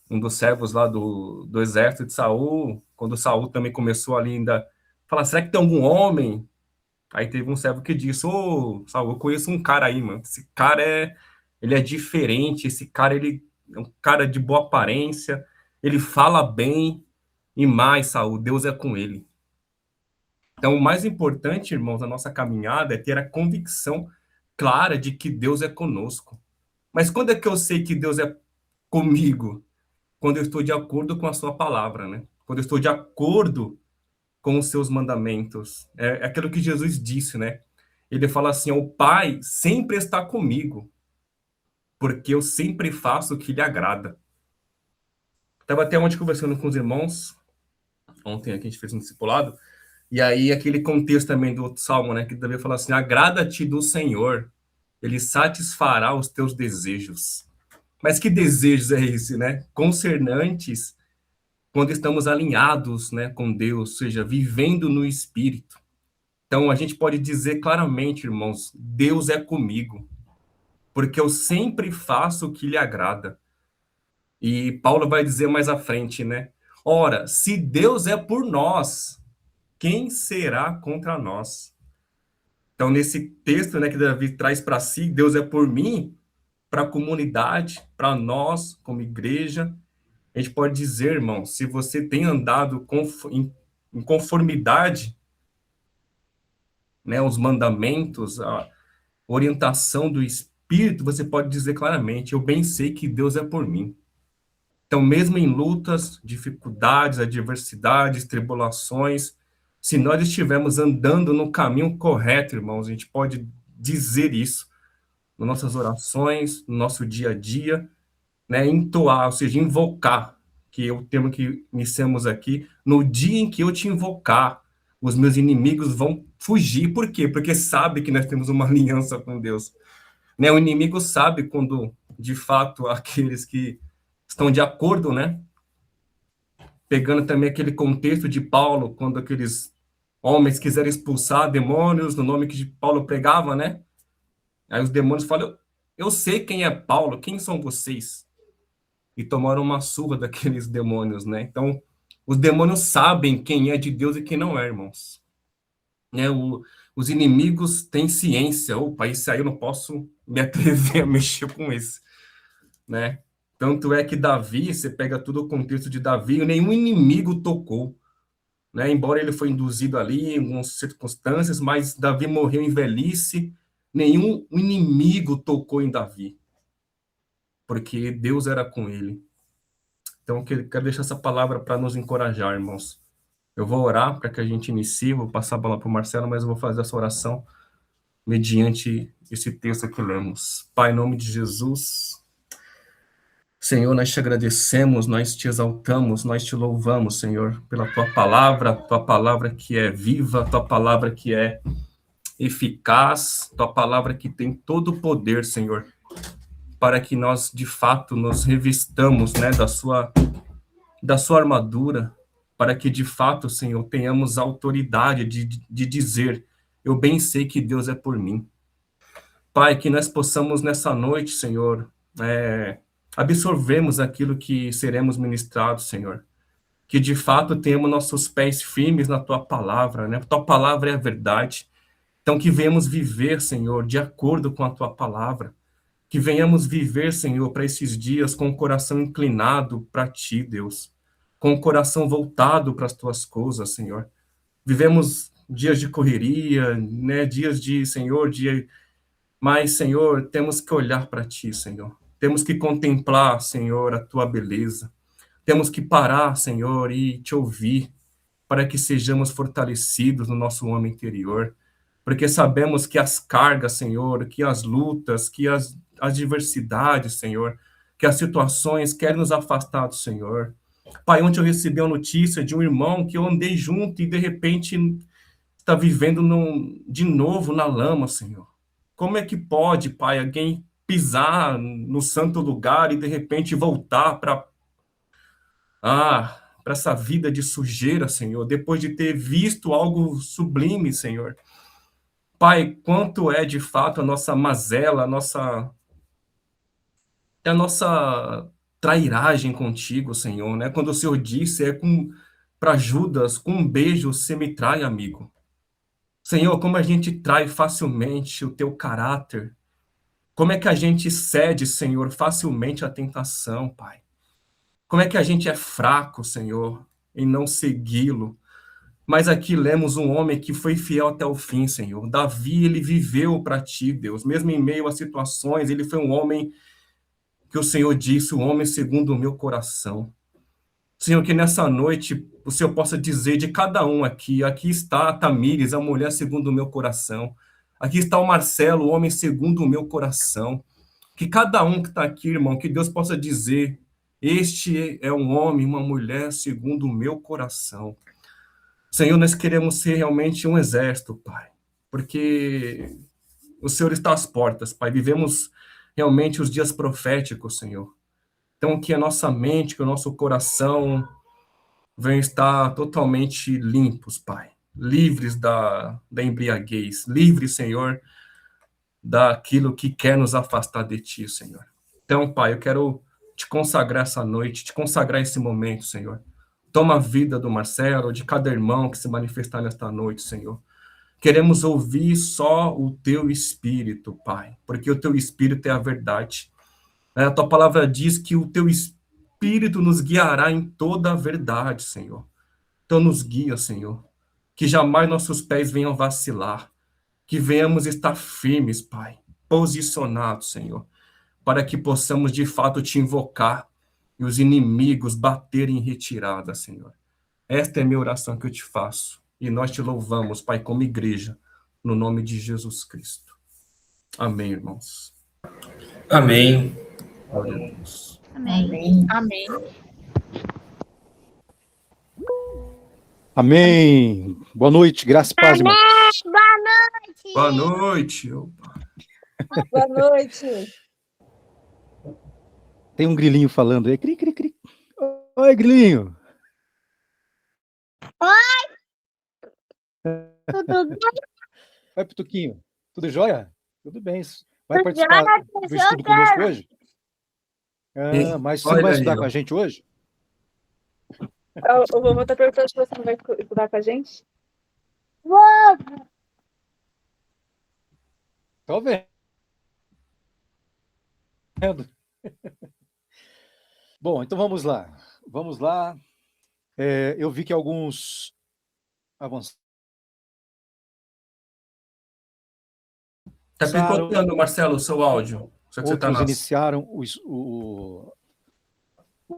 um dos servos lá do exército de Saul, quando Saul também começou ali ainda, falar, será que tem algum homem? Aí teve um servo que disse, ô, Saul, eu conheço um cara aí, mano, esse cara ele é diferente, esse cara, ele é um cara de boa aparência, ele fala bem, e mais, Saul, Deus é com ele. Então, o mais importante, irmãos, na nossa caminhada é ter a convicção clara de que Deus é conosco. Mas quando é que eu sei que Deus é comigo? Quando eu estou de acordo com a sua palavra, né? Quando eu estou de acordo com os seus mandamentos. É aquilo que Jesus disse, né? Ele fala assim: o Pai sempre está comigo, porque eu sempre faço o que lhe agrada. Estava até ontem conversando com os irmãos, ontem aqui a gente fez um discipulado, e aí aquele contexto também do Salmo, né? Que Davi fala assim: agrada-te do Senhor, ele satisfará os teus desejos. Mas que desejos é esse, né? Concernantes quando estamos alinhados, né, com Deus, ou seja, vivendo no Espírito. Então, a gente pode dizer claramente, irmãos, Deus é comigo, porque eu sempre faço o que lhe agrada. E Paulo vai dizer mais à frente, né? Ora, se Deus é por nós, quem será contra nós? Então, nesse texto, né, que Davi traz para si, Deus é por mim, para a comunidade, para nós, como igreja, a gente pode dizer, irmão, se você tem andado em conformidade, né, os mandamentos, a orientação do Espírito, você pode dizer claramente: eu bem sei que Deus é por mim. Então, mesmo em lutas, dificuldades, adversidades, tribulações, se nós estivermos andando no caminho correto, irmãos, a gente pode dizer isso nas nossas orações, no nosso dia a dia, né, entoar, ou seja, invocar, que é o termo que iniciamos aqui, no dia em que eu te invocar, os meus inimigos vão fugir. Por quê? Porque sabe que nós temos uma aliança com Deus. Né? O inimigo sabe quando, de fato, aqueles que estão de acordo, né? Pegando também aquele contexto de Paulo, quando aqueles homens quiseram expulsar demônios no nome que Paulo pregava, né? Aí os demônios falam: eu sei quem é Paulo, quem são vocês? E tomaram uma surra daqueles demônios, né? Então, os demônios sabem quem é de Deus e quem não é, irmãos. Né? Os inimigos têm ciência. Opa, isso aí eu não posso me atrever a mexer com isso, né? Tanto é que Davi, você pega todo o contexto de Davi, nenhum inimigo tocou, né? Embora ele foi induzido ali em algumas circunstâncias, mas Davi morreu em velhice, nenhum inimigo tocou em Davi, porque Deus era com ele. Então, eu quero deixar essa palavra para nos encorajar, irmãos. Eu vou orar para que a gente inicie, vou passar a bola para o Marcelo, mas eu vou fazer essa oração mediante esse texto que lemos. Pai, em nome de Jesus, Senhor, nós te agradecemos, nós te exaltamos, nós te louvamos, Senhor, pela tua palavra que é viva, tua palavra que é eficaz, tua palavra que tem todo o poder, Senhor, para que nós, de fato, nos revistamos, né, da sua armadura, para que, de fato, Senhor, tenhamos autoridade de dizer: eu bem sei que Deus é por mim. Pai, que nós possamos nessa noite, Senhor, absorvemos aquilo que seremos ministrados, Senhor. Que de fato tenhamos nossos pés firmes na tua palavra, né? Tua palavra é a verdade. Então, que venhamos viver, Senhor, de acordo com a tua palavra. Que venhamos viver, Senhor, para esses dias com o coração inclinado para ti, Deus. Com o coração voltado para as tuas coisas, Senhor. Vivemos dias de correria, né? Dias de, Senhor, de mas, Senhor, temos que olhar para ti, Senhor. Temos que contemplar, Senhor, a tua beleza. Temos que parar, Senhor, e te ouvir, para que sejamos fortalecidos no nosso homem interior. Porque sabemos que as cargas, Senhor, que as lutas, que as adversidades, Senhor, que as situações querem nos afastar do Senhor. Pai, ontem eu recebi a notícia de um irmão que eu andei junto e de repente está vivendo de novo na lama, Senhor. Como é que pode, Pai, alguém pisar no santo lugar e de repente voltar para essa vida de sujeira, Senhor, depois de ter visto algo sublime, Senhor? Pai, quanto é de fato a nossa mazela, a nossa trairagem contigo, Senhor, né? Quando o Senhor disse, para Judas, com um beijo você me trai, amigo. Senhor, como a gente trai facilmente o teu caráter. Como é que a gente cede, Senhor, facilmente à tentação, Pai. Como é que a gente é fraco, Senhor, em não segui-lo. Mas aqui lemos um homem que foi fiel até o fim, Senhor. Davi, ele viveu para ti, Deus. Mesmo em meio a situações, ele foi um homem que o Senhor disse, o homem segundo o meu coração. Senhor, que nessa noite o Senhor possa dizer de cada um aqui, aqui está a Tamires, a mulher segundo o meu coração. Aqui está o Marcelo, o homem segundo o meu coração. Que cada um que está aqui, irmão, que Deus possa dizer, este é um homem, uma mulher segundo o meu coração. Senhor, nós queremos ser realmente um exército, Pai, porque o Senhor está às portas, Pai. Vivemos realmente os dias proféticos, Senhor. Então, que a nossa mente, que o nosso coração venham estar totalmente limpos, Pai. Livres da embriaguez. Livres, Senhor, daquilo que quer nos afastar de Ti, Senhor. Então, Pai, eu quero te consagrar essa noite, te consagrar esse momento, Senhor. Toma a vida do Marcelo, de cada irmão que se manifestar nesta noite, Senhor. Queremos ouvir só o Teu Espírito, Pai, porque o Teu Espírito é a verdade. A Tua palavra diz que o Teu Espírito nos guiará em toda a verdade, Senhor. Então nos guia, Senhor. Que jamais nossos pés venham vacilar. Que venhamos estar firmes, Pai. Posicionados, Senhor. Para que possamos de fato te invocar e os inimigos baterem em retirada, Senhor. Esta é a minha oração que eu te faço. E nós te louvamos, Pai, como igreja, no nome de Jesus Cristo. Amém, irmãos. Amém. Glória a Deus. Amém. Amém. Amém. Boa noite, graça e paz, irmão. Boa noite. Opa. Boa noite. Tem um grilinho falando aí. Cri, cri, cri. Oi, grilinho. Tudo bem? Oi, Pituquinho. Tudo jóia? Tudo bem. Vai participar do estudo conosco hoje? Mas você não vai estudar com a gente hoje? O vovô está perguntando se você não vai estudar com a gente. Vou. Tô vendo. Bom, então vamos lá. Vamos lá. Eu vi que alguns avançaram. Tá picotando, Marcelo, o seu áudio. Só que você Outros tá iniciaram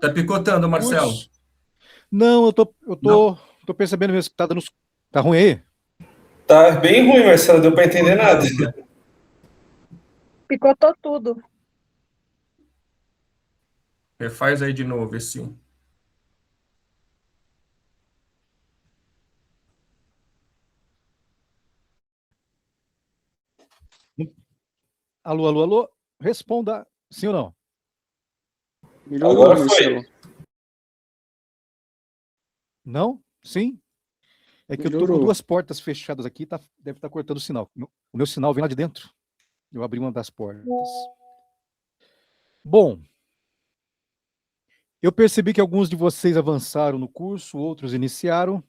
Tá picotando, Marcelo. curso. Não, eu tô percebendo mesmo que tá dando. Tá ruim aí? Tá bem ruim, Marcelo, deu para entender nada. Picotou tudo. Refaz aí de novo, vê se. Alô, alô, alô? Responda sim ou não. Melhorou, Agora Marcelo. foi. Não? Sim? É que eu tô Melhorou. com duas portas fechadas aqui, deve estar cortando o sinal. O meu sinal vem lá de dentro. Eu abri uma das portas. Bom, eu percebi que alguns de vocês avançaram no curso, outros iniciaram.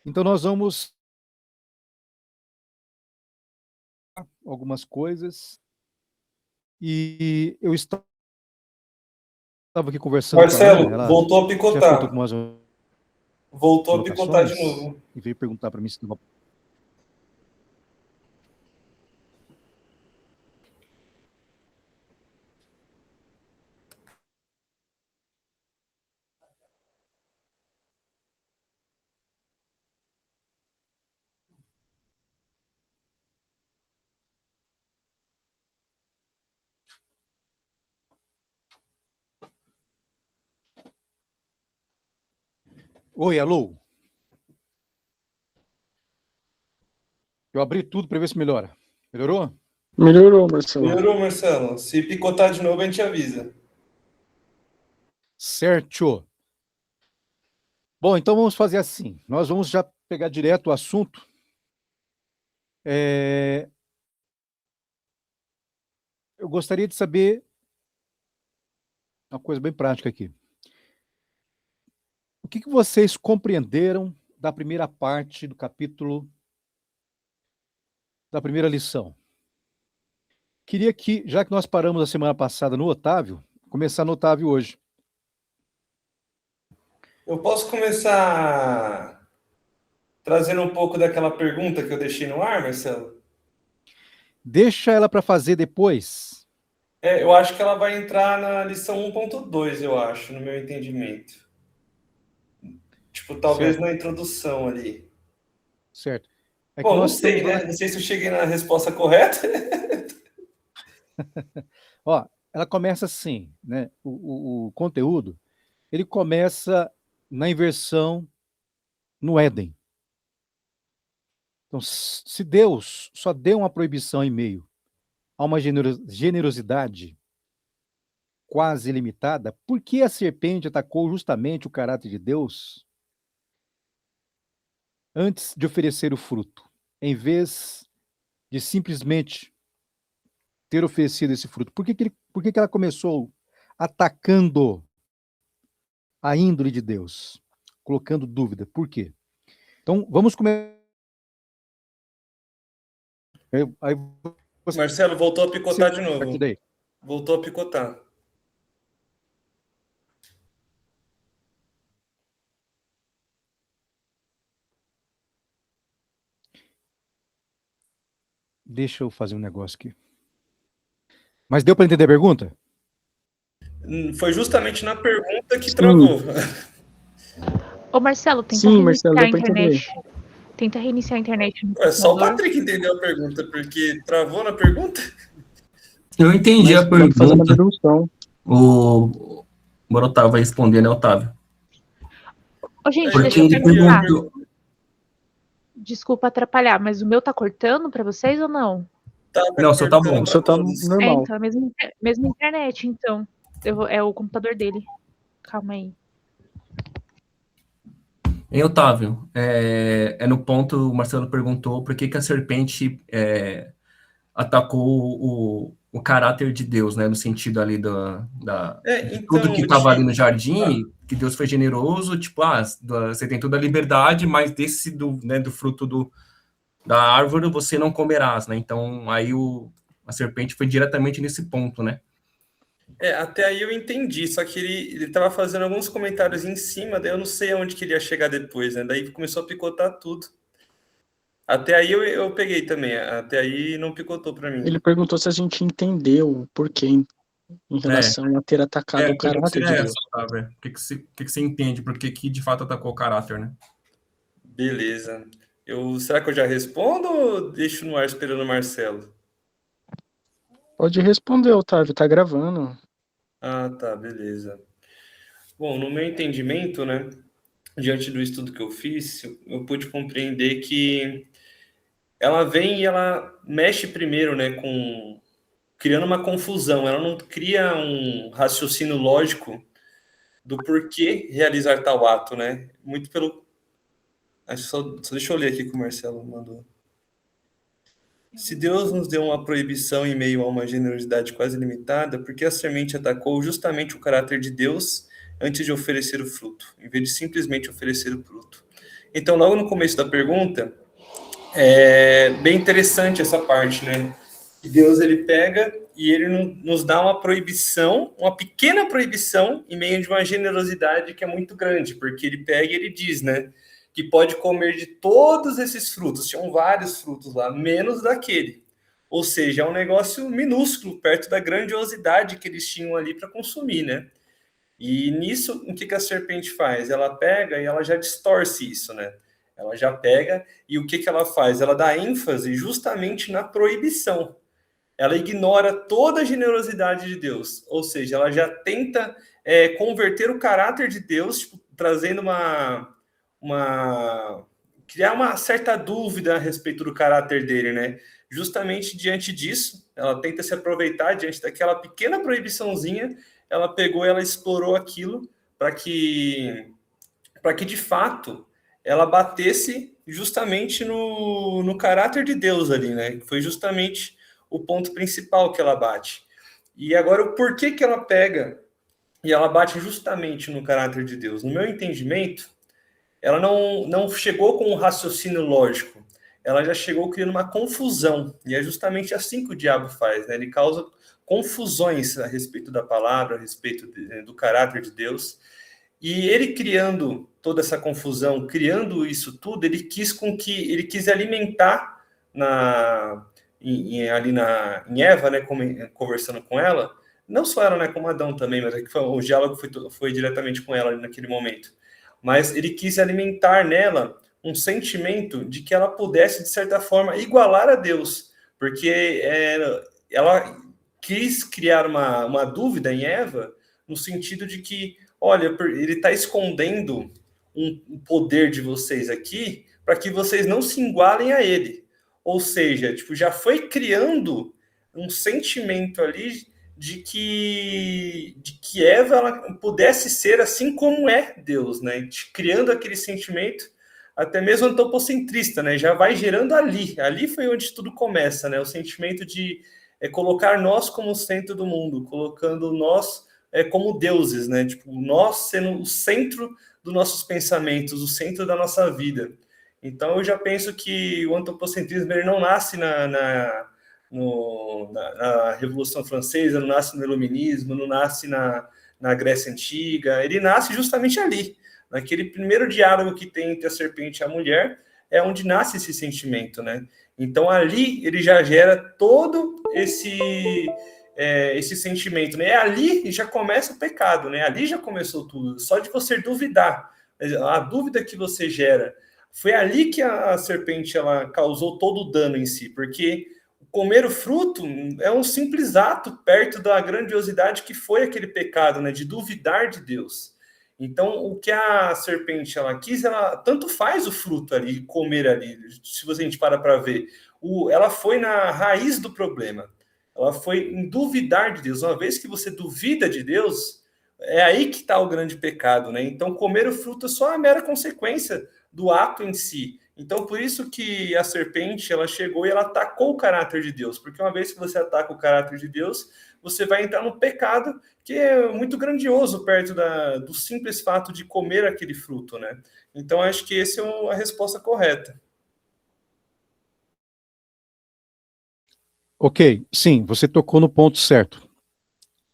Então nós vamos algumas coisas. E eu estava aqui conversando Marcelo, com a Ana, voltou a já picotar. faltou com umas Voltou a picotar de colocações novo. e veio perguntar para mim se não. Oi, alô? Eu abri tudo para ver se melhora. Melhorou? Melhorou, Marcelo. Melhorou, Marcelo. Se picotar de novo, a gente avisa. Certo. Bom, então vamos fazer assim. Nós vamos já pegar direto o assunto. Eu gostaria de saber uma coisa bem prática aqui. O que vocês compreenderam da primeira parte do capítulo, da primeira lição? Queria que, já que nós paramos a semana passada no Otávio, começar no Otávio hoje. Eu posso começar trazendo um pouco daquela pergunta que eu deixei no ar, Marcelo? Deixa ela para fazer depois. Eu acho que ela vai entrar na lição 1.2, eu acho, no meu entendimento. Tipo, talvez Certo. na introdução ali. Certo. É que Bom, não nós sei, estamos né? Não sei se eu cheguei na resposta correta. Ó, ela começa assim, né? O conteúdo, ele começa na inversão no Éden. Então, se Deus só deu uma proibição em meio a uma generosidade quase ilimitada, por que a serpente atacou justamente o caráter de Deus antes de oferecer o fruto, em vez de simplesmente ter oferecido esse fruto? Por que ela começou atacando a índole de Deus, colocando dúvida? Por quê? Então, vamos começar. Aí Marcelo, voltou a picotar de a novo. partir daí. Voltou a picotar. Deixa eu fazer um negócio aqui. Mas deu para entender a pergunta? Foi justamente na pergunta que Sim. travou. Ô, Marcelo, tenta Sim, Marcelo, reiniciar a deu pra entender. internet. Tenta reiniciar a internet no É só o computador. Patrick entendeu a pergunta, porque travou na pergunta. Eu entendi a Mas pode fazer uma pergunta. dedução. O Otávio vai responder, né, Otávio? Ô, gente, Eu deixa eu Porque ele entendi a perguntar. perguntou. Desculpa atrapalhar, mas o meu tá cortando pra vocês ou não? Tá Não, só tá bom. cortando O seu pra tá todos. normal. Então, é a mesma internet, então. É o computador dele. Calma aí. Hein, Otávio? É no ponto, o Marcelo perguntou por que a serpente atacou o caráter de Deus, né? No sentido ali de tudo que Então, estava ali no jardim, que Deus foi generoso, tipo, você tem toda a liberdade, mas do fruto da árvore você não comerás, né? Então, aí a serpente foi diretamente nesse ponto, né? até aí eu entendi, só que ele tava fazendo alguns comentários em cima, daí eu não sei aonde que ele ia chegar depois, né? Daí começou a picotar tudo. Até aí eu peguei também, até aí não picotou para mim. Ele perguntou se a gente entendeu o porquê em relação a ter atacado A o pergunta caráter de seria essa, Deus. Otávio. O que você entende? Por que de fato atacou o caráter, né? Beleza. Será que eu já respondo ou deixo no ar esperando o Marcelo? Pode responder, Otávio, tá gravando. Ah, tá, beleza. Bom, no meu entendimento, né, diante do estudo que eu fiz, eu pude compreender que ela vem e ela mexe primeiro, né, criando uma confusão. Ela não cria um raciocínio lógico do porquê realizar tal ato, né? Muito pelo... Só deixa eu ler aqui que o Marcelo mandou. Se Deus nos deu uma proibição em meio a uma generosidade quase limitada, por que a semente atacou justamente o caráter de Deus antes de oferecer o fruto, em vez de simplesmente oferecer o fruto? Então, logo no começo da pergunta, é bem interessante essa parte, né? Que Deus ele pega e ele nos dá uma proibição, uma pequena proibição, em meio de uma generosidade que é muito grande, porque ele pega e ele diz, né? Que pode comer de todos esses frutos, tinham vários frutos lá, menos daquele. Ou seja, é um negócio minúsculo, perto da grandiosidade que eles tinham ali para consumir, né? E nisso, o que a serpente faz? Ela pega e ela já distorce isso, né? Ela já pega e o que ela faz? Ela dá ênfase justamente na proibição. Ela ignora toda a generosidade de Deus, ou seja, ela já tenta converter o caráter de Deus, tipo, trazendo criar uma certa dúvida a respeito do caráter dele, né? Justamente diante disso, ela tenta se aproveitar diante daquela pequena proibiçãozinha, ela pegou, ela explorou aquilo para que de fato ela batesse justamente no caráter de Deus ali, né? Foi justamente o ponto principal que ela bate. E agora, o porquê que ela pega e ela bate justamente no caráter de Deus. No meu entendimento, ela não chegou com um raciocínio lógico, ela já chegou criando uma confusão, e é justamente assim que o diabo faz, né? Ele causa confusões a respeito da palavra, a respeito do caráter de Deus, e ele criando toda essa confusão, criando isso tudo, ele quis alimentar em Eva, né, conversando com ela, não só ela, né, como Adão também, mas o diálogo foi diretamente com ela naquele momento. Mas ele quis alimentar nela um sentimento de que ela pudesse, de certa forma, igualar a Deus, porque ela quis criar uma dúvida em Eva, no sentido de que, olha, ele está escondendo um poder de vocês aqui para que vocês não se igualem a ele. Ou seja, tipo, já foi criando um sentimento ali de que Eva ela pudesse ser assim como é Deus, né? Criando aquele sentimento até mesmo antropocentrista, né? Já vai gerando ali. Ali foi onde tudo começa, né? O sentimento de colocar nós como centro do mundo, colocando nós como deuses, né? Tipo, nós sendo o centro dos nossos pensamentos, o centro da nossa vida. Então, eu já penso que o antropocentrismo ele não nasce na Revolução Francesa, não nasce no Iluminismo, não nasce na Grécia Antiga, ele nasce justamente ali, naquele primeiro diálogo que tem entre a serpente e a mulher, é onde nasce esse sentimento, né? Então, ali ele já gera todo esse sentimento, né? Ali já começa o pecado, né? Ali já começou tudo. Só de você duvidar, a dúvida que você gera, foi ali que a serpente ela causou todo o dano em si, porque comer o fruto é um simples ato perto da grandiosidade que foi aquele pecado, né? De duvidar de Deus. Então, o que a serpente ela quis, ela tanto faz o fruto ali, comer ali. Se a gente para ver, ela foi na raiz do problema. Ela foi em duvidar de Deus. Uma vez que você duvida de Deus, é aí que está o grande pecado, né? Então, comer o fruto é só a mera consequência do ato em si. Então, por isso que a serpente ela chegou e ela atacou o caráter de Deus, porque uma vez que você ataca o caráter de Deus, você vai entrar no pecado que é muito grandioso perto do simples fato de comer aquele fruto, né? Então, acho que essa é a resposta correta. Ok, sim, você tocou no ponto certo.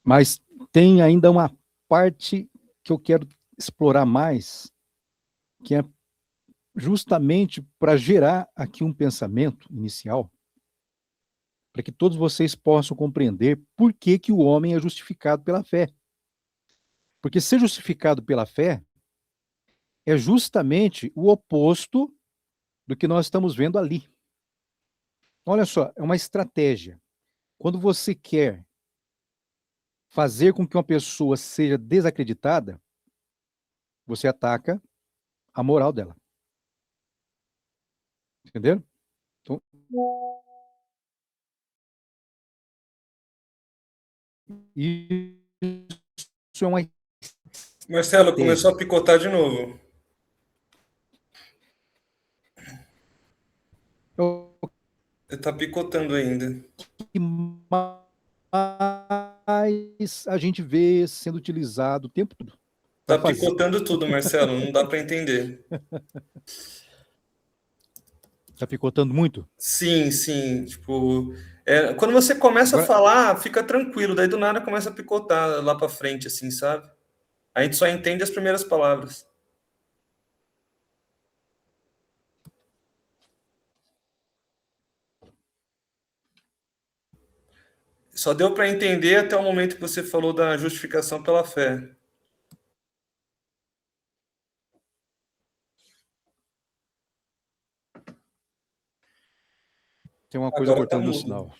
Mas tem ainda uma parte que eu quero explorar mais, que é justamente para gerar aqui um pensamento inicial, para que todos vocês possam compreender por que, que o homem é justificado pela fé. Porque ser justificado pela fé é justamente o oposto do que nós estamos vendo ali. Olha só, é uma estratégia. Quando você quer fazer com que uma pessoa seja desacreditada, você ataca a moral dela. Entenderam? Então, isso é uma Marcelo, começou a estratégia. picotar de novo. É o Ele tá picotando ainda. que mais a gente vê sendo utilizado o tempo todo para Tá fazer. picotando tudo, Marcelo. Não dá para entender. Está picotando muito? Sim, sim. Tipo, quando você começa a Agora, falar, fica tranquilo. Daí do nada começa a picotar lá para frente, assim, sabe? A gente só entende as primeiras palavras. Só deu para entender até o momento que você falou da justificação pela fé. tem uma coisa Agora tá cortando meu mudo. sinal.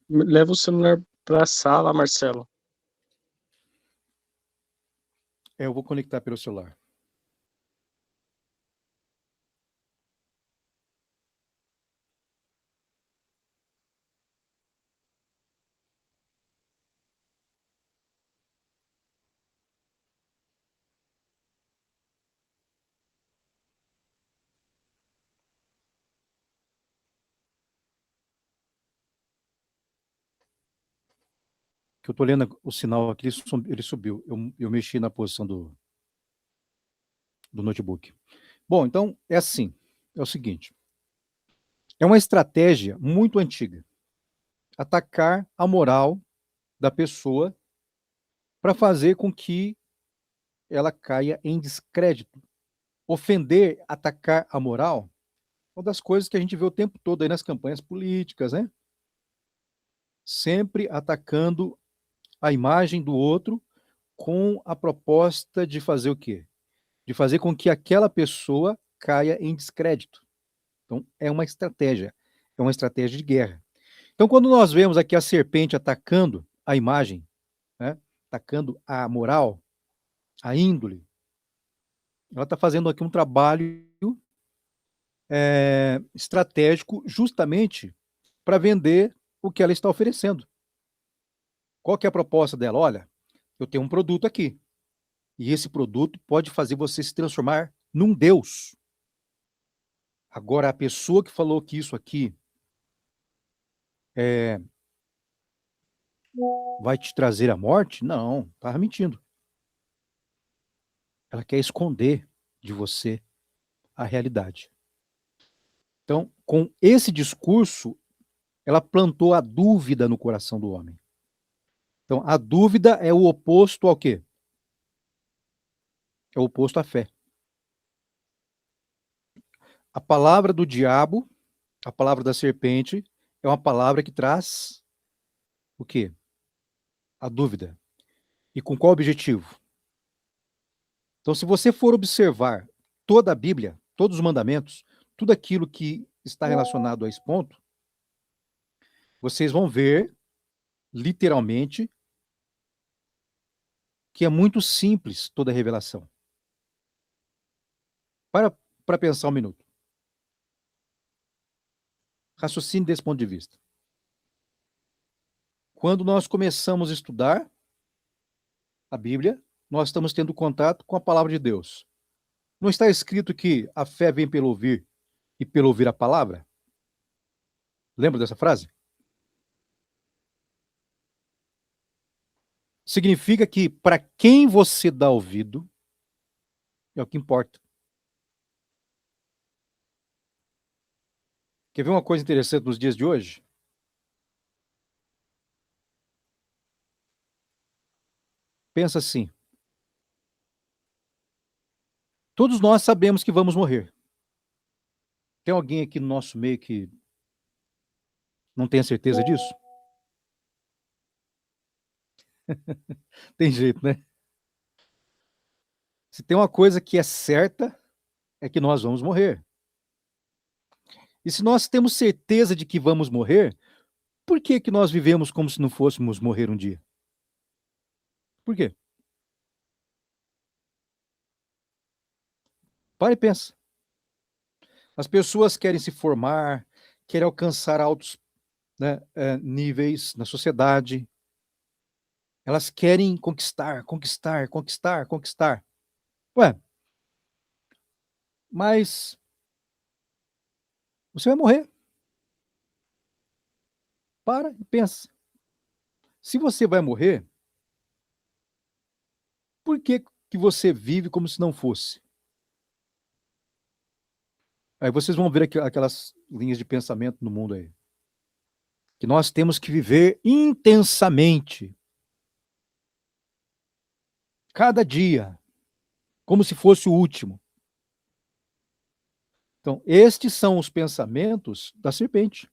Leva o celular para a sala, Marcelo. Eu vou conectar pelo celular. que eu estou lendo o sinal aqui, ele subiu. Eu mexi na posição do notebook. Bom, então é assim, é o seguinte, é uma estratégia muito antiga, atacar a moral da pessoa para fazer com que ela caia em descrédito. Ofender, atacar a moral, uma das coisas que a gente vê o tempo todo aí nas campanhas políticas, né? Sempre atacando a imagem do outro com a proposta de fazer o quê? De fazer com que aquela pessoa caia em descrédito. Então, é uma estratégia de guerra. Então, quando nós vemos aqui a serpente atacando a imagem, né, atacando a moral, a índole, ela está fazendo aqui um trabalho estratégico justamente para vender o que ela está oferecendo. Qual que é a proposta dela? Olha, eu tenho um produto aqui, e esse produto pode fazer você se transformar num Deus. Agora, a pessoa que falou que isso aqui vai te trazer a morte? Não, estava mentindo. Ela quer esconder de você a realidade. Então, com esse discurso, ela plantou a dúvida no coração do homem. Então, a dúvida é o oposto ao quê? É o oposto à fé. A palavra do diabo, a palavra da serpente, é uma palavra que traz o quê? A dúvida. E com qual objetivo? Então, se você for observar toda a Bíblia, todos os mandamentos, tudo aquilo que está relacionado a esse ponto, vocês vão ver, literalmente, que é muito simples toda a revelação. Para pensar um minuto. Raciocínio desse ponto de vista. Quando nós começamos a estudar a Bíblia, nós estamos tendo contato com a palavra de Deus. Não está escrito que a fé vem pelo ouvir e pelo ouvir a palavra? Lembra dessa frase? Significa que para quem você dá ouvido é o que importa. Quer ver uma coisa interessante nos dias de hoje? Pensa assim. Todos nós sabemos que vamos morrer. Tem alguém aqui no nosso meio que não tenha certeza disso? Tem jeito, né? Se tem uma coisa que é certa, é que nós vamos morrer. E se nós temos certeza de que vamos morrer, por que que nós vivemos como se não fôssemos morrer um dia? Por quê? Para e pensa. As pessoas querem se formar, querem alcançar altos, né, níveis na sociedade. Elas querem conquistar, conquistar, conquistar, conquistar. Ué, mas você vai morrer. Para e pensa. Se você vai morrer, por que que você vive como se não fosse? Aí vocês vão ver aquelas linhas de pensamento no mundo aí. Que nós temos que viver intensamente. Cada dia. Como se fosse o último. Então, estes são os pensamentos da serpente.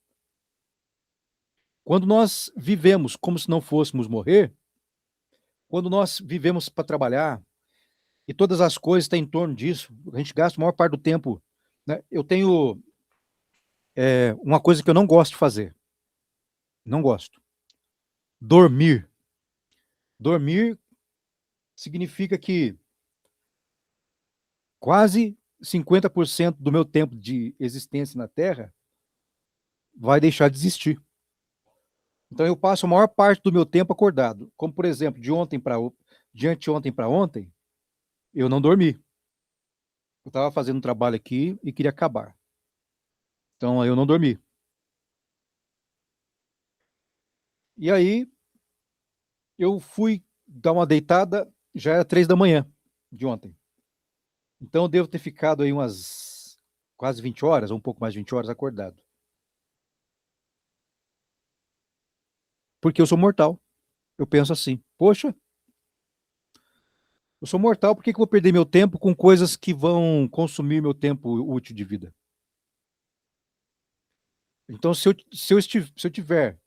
Quando nós vivemos como se não fôssemos morrer, quando nós vivemos para trabalhar, e todas as coisas estão em torno disso, a gente gasta a maior parte do tempo, né? Eu tenho uma coisa que eu não gosto de fazer. Não gosto. Dormir. Dormir significa que quase 50% do meu tempo de existência na Terra vai deixar de existir. Então eu passo a maior parte do meu tempo acordado. Como, por exemplo, de anteontem para ontem, eu não dormi. Eu estava fazendo um trabalho aqui e queria acabar. Então eu não dormi. E aí, eu fui dar uma deitada, já era 3 da manhã de ontem. Então eu devo ter ficado aí umas quase 20 horas, ou um pouco mais de 20 horas acordado. Porque eu sou mortal. Eu penso assim, poxa, eu sou mortal, por que que eu vou perder meu tempo com coisas que vão consumir meu tempo útil de vida? Então, se eu tiver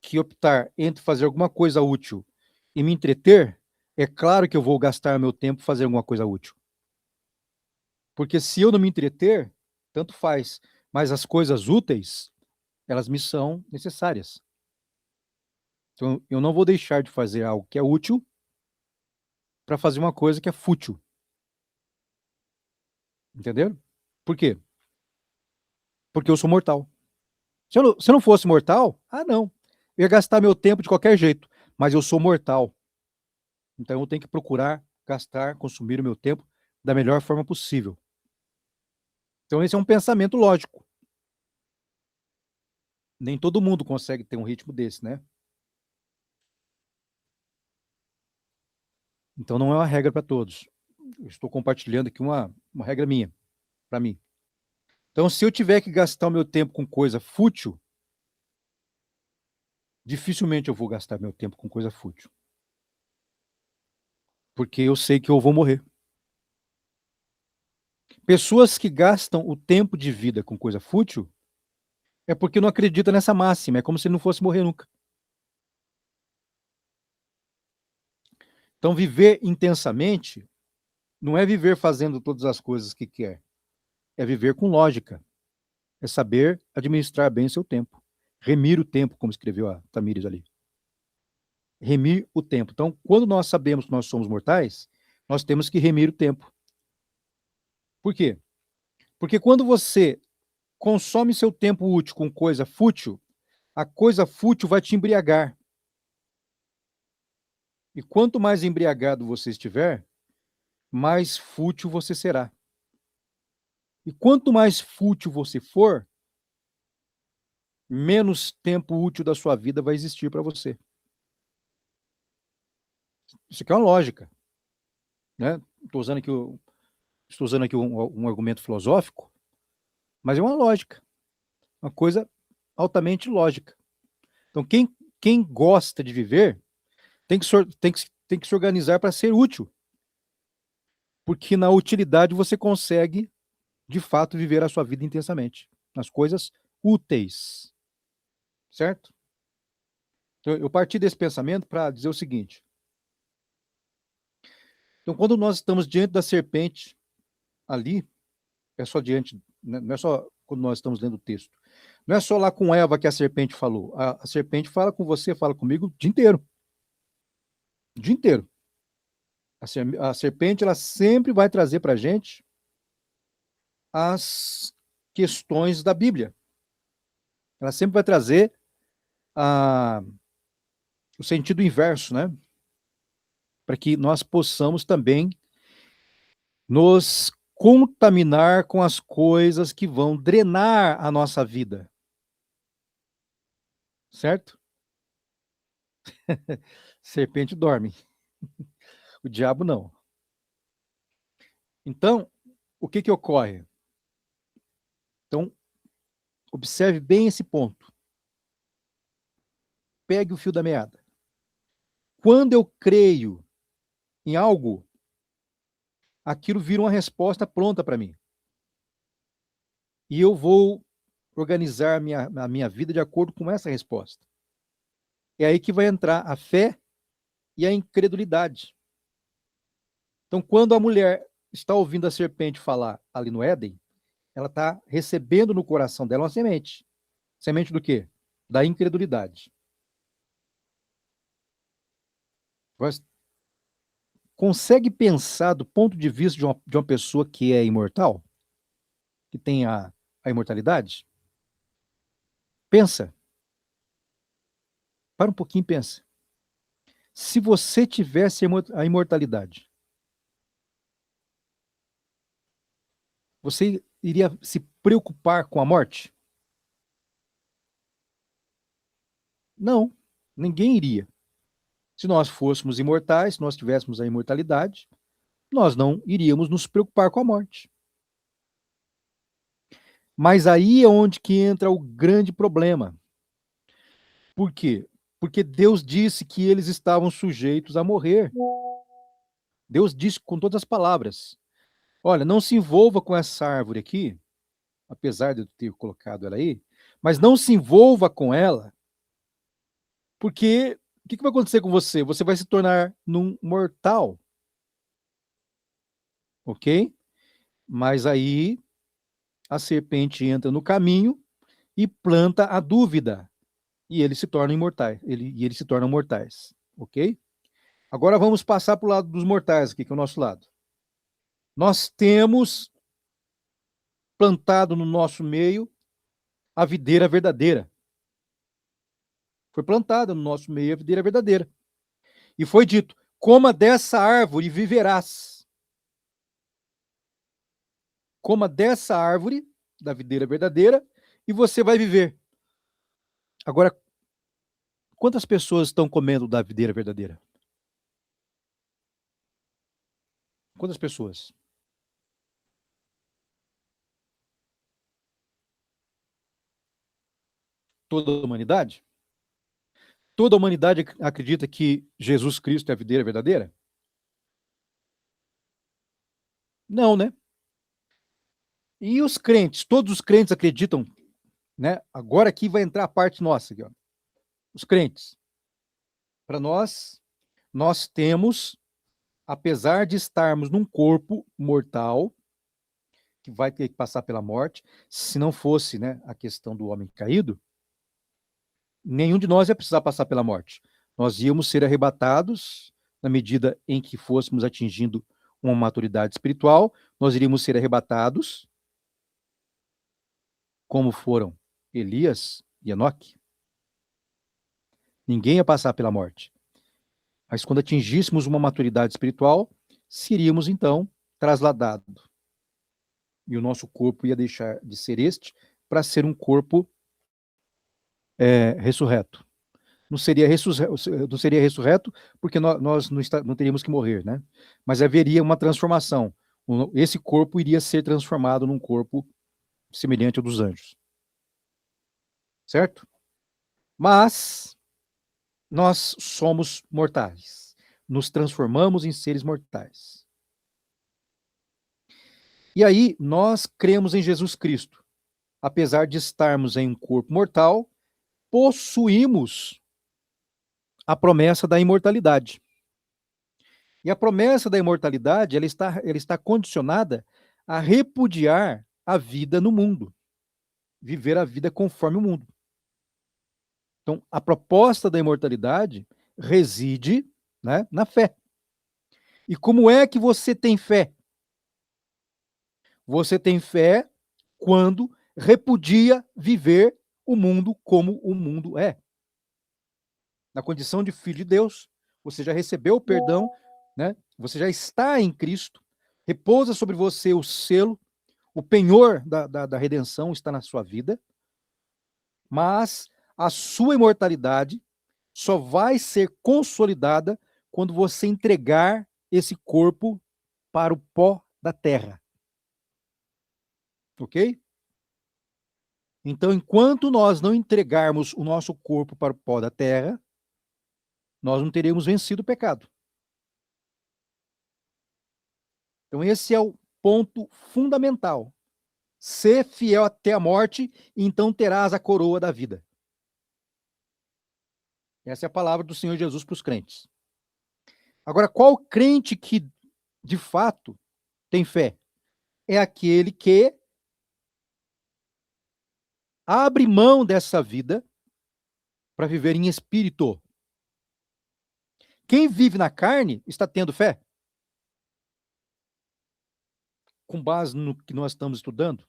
que optar entre fazer alguma coisa útil e me entreter, é claro que eu vou gastar meu tempo fazendo alguma coisa útil. Porque se eu não me entreter, tanto faz. Mas as coisas úteis, elas me são necessárias. Então, eu não vou deixar de fazer algo que é útil para fazer uma coisa que é fútil. Entendeu? Por quê? Porque eu sou mortal. Se eu não fosse mortal, não. Eu ia gastar meu tempo de qualquer jeito. Mas eu sou mortal. Então eu tenho que procurar gastar, consumir o meu tempo da melhor forma possível. Então esse é um pensamento lógico. Nem todo mundo consegue ter um ritmo desse, né? Então não é uma regra para todos. Eu estou compartilhando aqui uma regra minha, para mim. Então, se eu tiver que gastar o meu tempo com coisa fútil, dificilmente eu vou gastar meu tempo com coisa fútil. Porque eu sei que eu vou morrer. Pessoas que gastam o tempo de vida com coisa fútil é porque não acreditam nessa máxima. É como se não fosse morrer nunca. Então, viver intensamente não é viver fazendo todas as coisas que quer. É viver com lógica. É saber administrar bem o seu tempo. Remir o tempo, como escreveu a Tamires ali. Remir o tempo. Então, quando nós sabemos que nós somos mortais, nós temos que remir o tempo. Por quê? Porque quando você consome seu tempo útil com coisa fútil, a coisa fútil vai te embriagar. E quanto mais embriagado você estiver, mais fútil você será. E quanto mais fútil você for, menos tempo útil da sua vida vai existir para você. Isso aqui é uma lógica. Né? Estou usando aqui um argumento filosófico, mas é uma lógica. Uma coisa altamente lógica. Então, quem gosta de viver tem que se organizar para ser útil. Porque na utilidade você consegue, de fato, viver a sua vida intensamente. Nas coisas úteis. Certo? Então, eu parti desse pensamento para dizer o seguinte. Então, quando nós estamos diante da serpente, ali, é só diante, não é só quando nós estamos lendo o texto. Não é só lá com Eva que a serpente falou. A serpente fala com você, fala comigo o dia inteiro. O dia inteiro. A serpente, ela sempre vai trazer para a gente as questões da Bíblia. Ela sempre vai trazer o sentido inverso, né? Para que nós possamos também nos contaminar com as coisas que vão drenar a nossa vida. Certo? Serpente dorme. O diabo não. Então, o que ocorre? Então, observe bem esse ponto. Pegue o fio da meada. Quando eu creio em algo, aquilo vira uma resposta pronta para mim. E eu vou organizar a minha vida de acordo com essa resposta. É aí que vai entrar a fé e a incredulidade. Então, quando a mulher está ouvindo a serpente falar ali no Éden, ela está recebendo no coração dela uma semente. Semente do quê? Da incredulidade. Você consegue pensar do ponto de vista de uma pessoa que é imortal? Que tem a imortalidade? Pensa. Para um pouquinho e pensa. Se você tivesse a imortalidade, você iria se preocupar com a morte? Não, ninguém iria. Se nós fôssemos imortais, se nós tivéssemos a imortalidade, nós não iríamos nos preocupar com a morte. Mas aí é onde que entra o grande problema. Por quê? Porque Deus disse que eles estavam sujeitos a morrer. Deus disse com todas as palavras: olha, não se envolva com essa árvore aqui, apesar de eu ter colocado ela aí, mas não se envolva com ela, porque o que vai acontecer com você? Você vai se tornar um mortal. Ok? Mas aí a serpente entra no caminho e planta a dúvida. E eles se tornam imortais. Eles se tornam mortais. Ok? Agora vamos passar para o lado dos mortais aqui, que é o nosso lado. Nós temos plantado no nosso meio a videira verdadeira. Foi plantada no nosso meio a videira verdadeira. E foi dito: coma dessa árvore e viverás. Coma dessa árvore, da videira verdadeira, e você vai viver. Agora, quantas pessoas estão comendo da videira verdadeira? Quantas pessoas? Toda a humanidade? Toda a humanidade acredita que Jesus Cristo é a videira verdadeira? Não, né? E os crentes? Todos os crentes acreditam, né? Agora aqui vai entrar a parte nossa, aqui, ó. Os crentes. Para nós temos, apesar de estarmos num corpo mortal, que vai ter que passar pela morte, se não fosse, né, a questão do homem caído, nenhum de nós ia precisar passar pela morte. Nós íamos ser arrebatados na medida em que fôssemos atingindo uma maturidade espiritual, nós iríamos ser arrebatados, como foram Elias e Enoque. Ninguém ia passar pela morte. Mas quando atingíssemos uma maturidade espiritual, seríamos então trasladados. E o nosso corpo ia deixar de ser este para ser um corpo ressurreto. Não seria ressurreto porque nós não teríamos que morrer, né? Mas haveria uma transformação. Esse corpo iria ser transformado num corpo semelhante ao dos anjos. Certo? Mas nós somos mortais. Nos transformamos em seres mortais. E aí nós cremos em Jesus Cristo. Apesar de estarmos em um corpo mortal, possuímos a promessa da imortalidade. E a promessa da imortalidade, ela está condicionada a repudiar a vida no mundo. Viver a vida conforme o mundo. Então, a proposta da imortalidade reside, né, na fé. E como é que você tem fé? Você tem fé quando repudia viver o mundo como o mundo é. Na condição de filho de Deus, você já recebeu o perdão, né? Você já está em Cristo, repousa sobre você o selo, o penhor da redenção está na sua vida, mas a sua imortalidade só vai ser consolidada quando você entregar esse corpo para o pó da terra. Ok? Então, enquanto nós não entregarmos o nosso corpo para o pó da terra, nós não teremos vencido o pecado. Então, esse é o ponto fundamental. Ser fiel até a morte, então terás a coroa da vida. Essa é a palavra do Senhor Jesus para os crentes. Agora, qual crente que, de fato, tem fé? É aquele que abre mão dessa vida para viver em espírito. Quem vive na carne está tendo fé? Com base no que nós estamos estudando?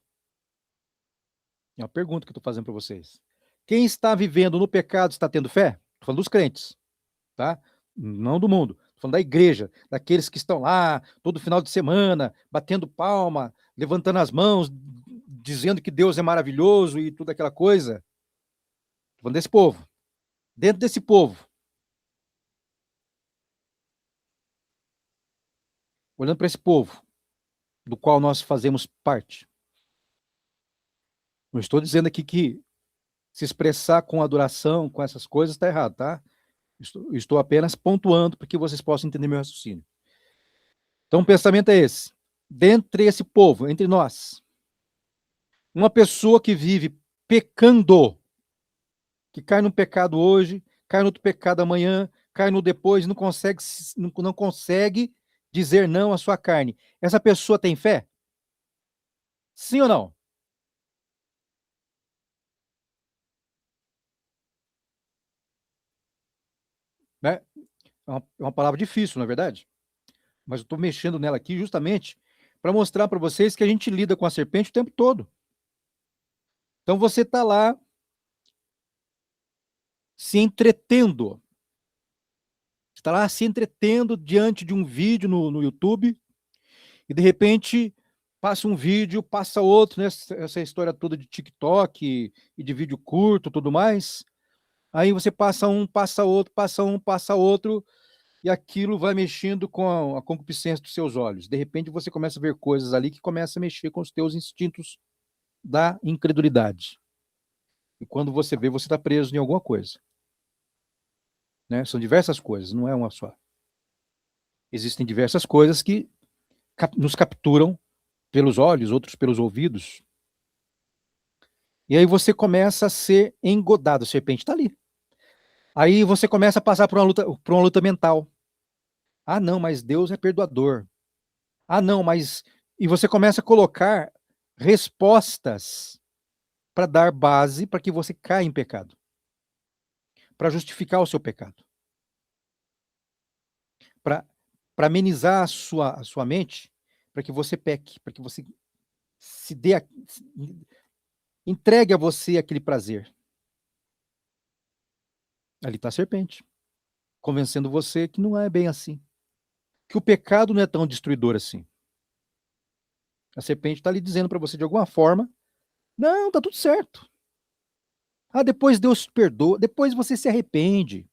É uma pergunta que eu estou fazendo para vocês. Quem está vivendo no pecado está tendo fé? Estou falando dos crentes, tá? Não do mundo. Estou falando da igreja, daqueles que estão lá todo final de semana, batendo palma, levantando as mãos, dizendo que Deus é maravilhoso e tudo aquela coisa. Estou falando desse povo. Dentro desse povo, olhando para esse povo, do qual nós fazemos parte. Não estou dizendo aqui que se expressar com adoração, com essas coisas, está errado, tá? Estou apenas pontuando para que vocês possam entender meu raciocínio. Então, o pensamento é esse. Dentre esse povo, entre nós, uma pessoa que vive pecando, que cai no pecado hoje, cai no outro pecado amanhã, cai no depois, não consegue dizer não à sua carne. Essa pessoa tem fé? Sim ou não? Né? É uma palavra difícil, não é verdade? Mas eu estou mexendo nela aqui justamente para mostrar para vocês que a gente lida com a serpente o tempo todo. Então você está lá se entretendo. Está lá se entretendo diante de um vídeo no YouTube e de repente passa um vídeo, passa outro, né? Essa história toda de TikTok e de vídeo curto, tudo mais. Aí você passa um, passa outro, passa um, passa outro, e aquilo vai mexendo com a concupiscência dos seus olhos. De repente você começa a ver coisas ali que começam a mexer com os teus instintos da incredulidade. E quando você vê, você está preso em alguma coisa. Né? São diversas coisas, não é uma só. Existem diversas coisas que nos capturam pelos olhos, outros pelos ouvidos. E aí você começa a ser engodado, a serpente está ali. Aí você começa a passar por uma luta mental. Ah, não, mas Deus é perdoador. Ah, não, mas... E você começa a colocar respostas para dar base para que você caia em pecado. Para justificar o seu pecado. Para amenizar a sua mente, para que você peque, para que você entregue a você aquele prazer. Ali está a serpente, convencendo você que não é bem assim. Que o pecado não é tão destruidor assim. A serpente está ali dizendo para você de alguma forma, não, tá tudo certo. Ah, depois Deus te perdoa, depois você se arrepende.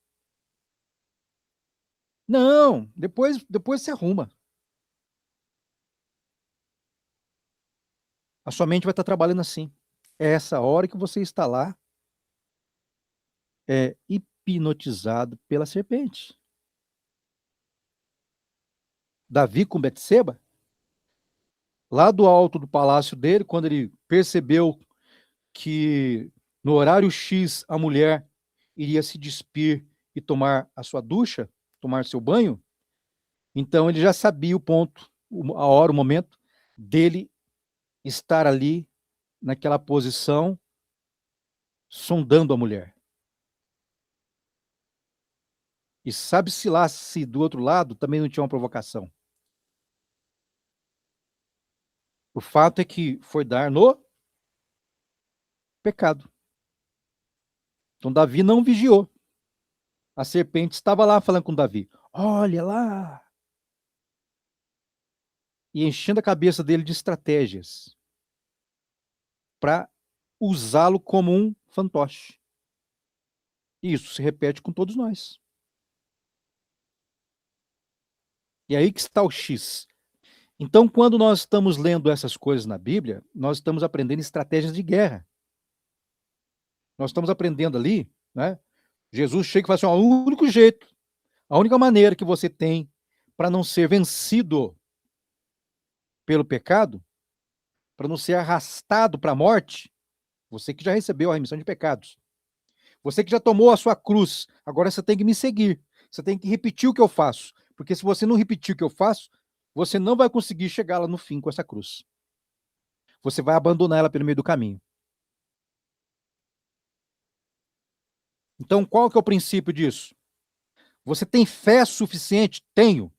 Não, depois se arruma. A sua mente vai estar trabalhando assim. É essa hora que você está lá, hipnotizado pela serpente. Davi com Betseba, lá do alto do palácio dele, quando ele percebeu que no horário X a mulher iria se despir e tomar a sua ducha, tomar seu banho, então ele já sabia o ponto, a hora, o momento dele estar ali naquela posição, sondando a mulher. E sabe-se lá se do outro lado também não tinha uma provocação. O fato é que foi dar no pecado. Então Davi não vigiou. A serpente estava lá falando com Davi. Olha lá. E enchendo a cabeça dele de estratégias para usá-lo como um fantoche. E isso se repete com todos nós. E aí que está o X. Então, quando nós estamos lendo essas coisas na Bíblia, nós estamos aprendendo estratégias de guerra. Nós estamos aprendendo ali, né? Jesus chega e fala assim, ó, o único jeito, a única maneira que você tem para não ser vencido pelo pecado, para não ser arrastado para a morte, você que já recebeu a remissão de pecados, você que já tomou a sua cruz, agora você tem que me seguir, você tem que repetir o que eu faço, porque se você não repetir o que eu faço, você não vai conseguir chegar lá no fim com essa cruz. Você vai abandonar ela pelo meio do caminho. Então, qual que é o princípio disso? Você tem fé suficiente? Tenho.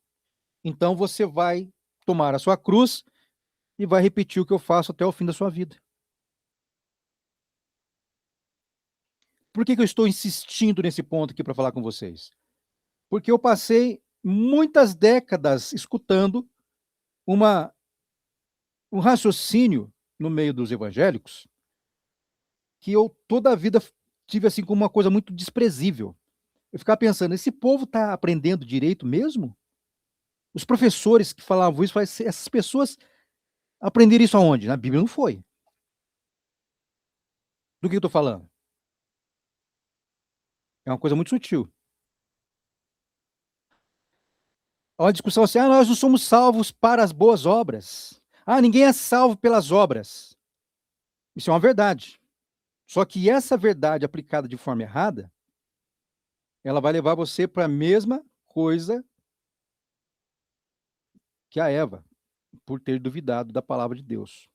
Então, você vai tomar a sua cruz e vai repetir o que eu faço até o fim da sua vida. Por que eu estou insistindo nesse ponto aqui para falar com vocês? Porque eu passei muitas décadas escutando um raciocínio no meio dos evangélicos que eu toda a vida tive assim como uma coisa muito desprezível. Eu ficava pensando, esse povo está aprendendo direito mesmo? Os professores que falavam isso, essas pessoas aprenderam isso aonde? Na Bíblia não foi. Do que eu estou falando? É uma coisa muito sutil. Há uma discussão assim, nós não somos salvos para as boas obras. Ninguém é salvo pelas obras. Isso é uma verdade. Só que essa verdade aplicada de forma errada, ela vai levar você para a mesma coisa que a Eva, por ter duvidado da palavra de Deus.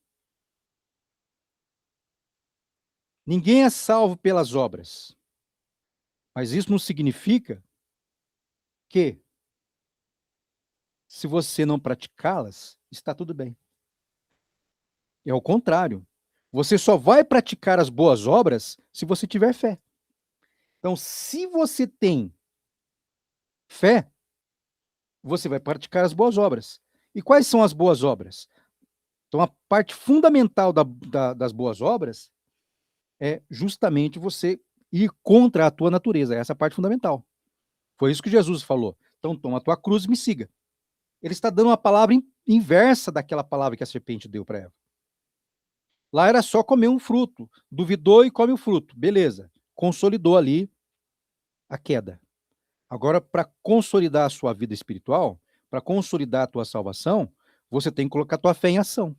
Ninguém é salvo pelas obras. Mas isso não significa que, se você não praticá-las, está tudo bem. É o contrário. Você só vai praticar as boas obras se você tiver fé. Então, se você tem fé, você vai praticar as boas obras. E quais são as boas obras? Então, a parte fundamental das boas obras é justamente você ir contra a tua natureza. Essa é a parte fundamental. Foi isso que Jesus falou. Então, toma a tua cruz e me siga. Ele está dando uma palavra inversa daquela palavra que a serpente deu para Eva. Lá era só comer um fruto. Duvidou e come o fruto. Beleza. Consolidou ali a queda. Agora, para consolidar a sua vida espiritual, para consolidar a tua salvação, você tem que colocar a tua fé em ação.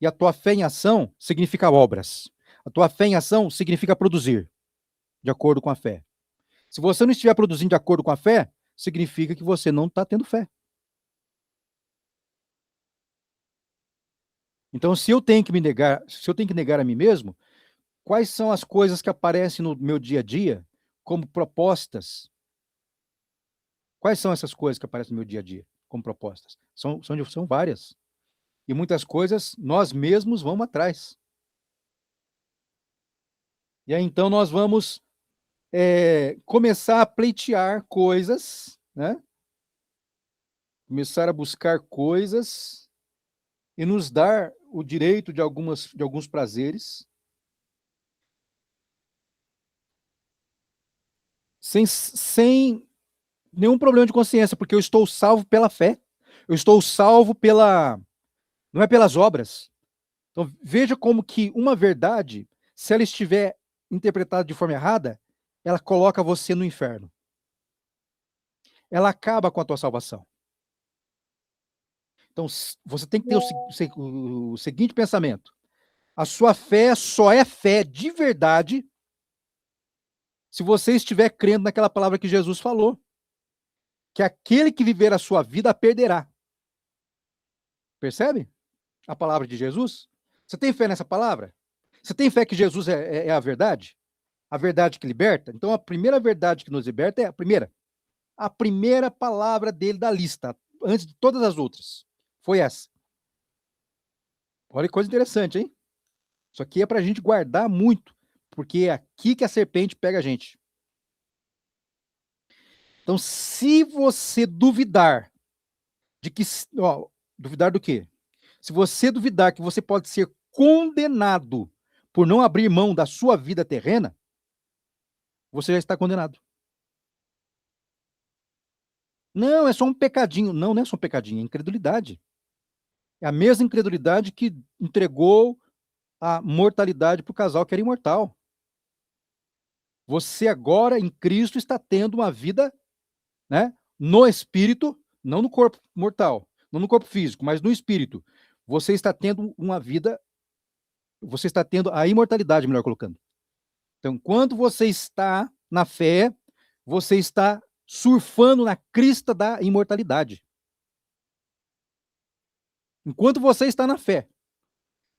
E a tua fé em ação significa obras. A tua fé em ação significa produzir, de acordo com a fé. Se você não estiver produzindo de acordo com a fé, significa que você não está tendo fé. Então, se eu tenho que negar a mim mesmo, quais são as coisas que aparecem no meu dia a dia como propostas? Quais são essas coisas que aparecem no meu dia a dia como propostas? São várias. E muitas coisas nós mesmos vamos atrás. E aí, então, nós vamos começar a pleitear coisas, né? Começar a buscar coisas e nos dar o direito de alguns prazeres, sem nenhum problema de consciência, porque eu estou salvo pela fé. Eu estou salvo não é pelas obras. Então, veja como que uma verdade, se ela estiver interpretada de forma errada, ela coloca você no inferno. Ela acaba com a tua salvação. Então, você tem que ter o seguinte pensamento. A sua fé só é fé de verdade se você estiver crendo naquela palavra que Jesus falou. Que aquele que viver a sua vida a perderá. Percebe? A palavra de Jesus? Você tem fé nessa palavra? Você tem fé que Jesus é a verdade? A verdade que liberta? Então, a primeira verdade que nos liberta é a primeira palavra dele da lista, antes de todas as outras. Foi essa. Olha que coisa interessante, hein? Isso aqui é para a gente guardar muito, porque é aqui que a serpente pega a gente. Então, se você duvidar de que... duvidar do quê? Se você duvidar que você pode ser condenado por não abrir mão da sua vida terrena, você já está condenado. Não, é só um pecadinho. Não, não é só um pecadinho, é incredulidade. É a mesma incredulidade que entregou a mortalidade para o casal que era imortal. Você agora, em Cristo, está tendo uma vida, né, no espírito, não no corpo mortal, não no corpo físico, mas no espírito. Você está tendo uma vida, você está tendo a imortalidade, melhor colocando. Então, quando você está na fé, você está surfando na crista da imortalidade. Enquanto você está na fé.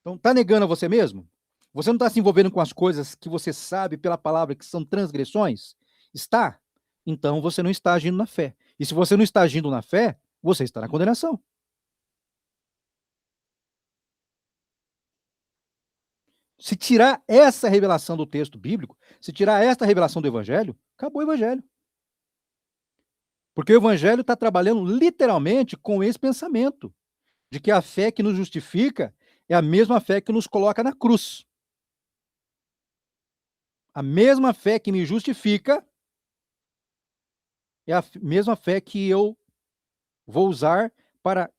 Então, está negando a você mesmo? Você não está se envolvendo com as coisas que você sabe pela palavra que são transgressões? Está? Então, você não está agindo na fé. E se você não está agindo na fé, você está na condenação. Se tirar essa revelação do texto bíblico, se tirar esta revelação do evangelho, acabou o evangelho. Porque o evangelho está trabalhando literalmente com esse pensamento, de que a fé que nos justifica é a mesma fé que nos coloca na cruz. A mesma fé que me justifica é a mesma fé que eu vou usar para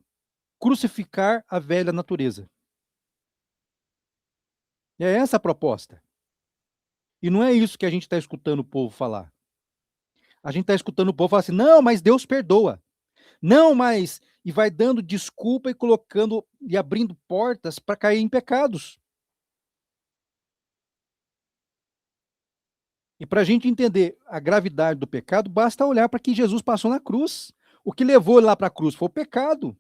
crucificar a velha natureza. É essa a proposta. E não é isso que a gente está escutando o povo falar. A gente está escutando o povo falar assim, não, mas Deus perdoa. Não, mas... E vai dando desculpa e colocando e abrindo portas para cair em pecados. E para a gente entender a gravidade do pecado, basta olhar para que Jesus passou na cruz. O que levou ele lá para a cruz foi o pecado.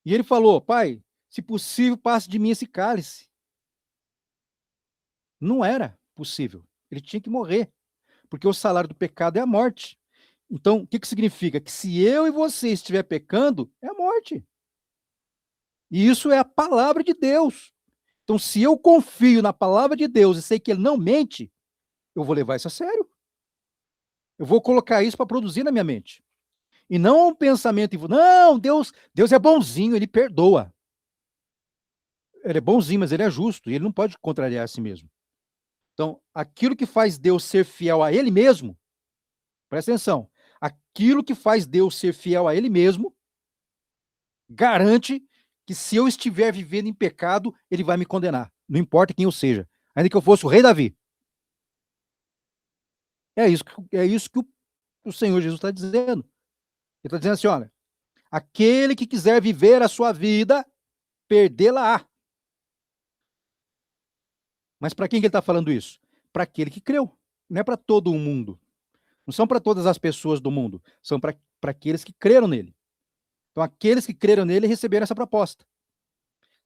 E ele falou, Pai, se possível, passe de mim esse cálice. Não era possível. Ele tinha que morrer. Porque o salário do pecado é a morte. Então, o que significa? Que se eu e você estiver pecando, é a morte. E isso é a palavra de Deus. Então, se eu confio na palavra de Deus e sei que ele não mente, eu vou levar isso a sério. Eu vou colocar isso para produzir na minha mente. E não um pensamento, não, Deus é bonzinho, ele perdoa. Ele é bonzinho, mas ele é justo, e ele não pode contrariar a si mesmo. Então, aquilo que faz Deus ser fiel a ele mesmo, presta atenção, aquilo que faz Deus ser fiel a ele mesmo, garante que se eu estiver vivendo em pecado, ele vai me condenar. Não importa quem eu seja. Ainda que eu fosse o rei Davi. É isso que o Senhor Jesus está dizendo. Ele está dizendo assim, olha, aquele que quiser viver a sua vida, perdê-la-á. Mas para quem que ele está falando isso? Para aquele que creu. Não é para todo o mundo. Não são para todas as pessoas do mundo. São para aqueles que creram nele. Então, aqueles que creram nele receberam essa proposta.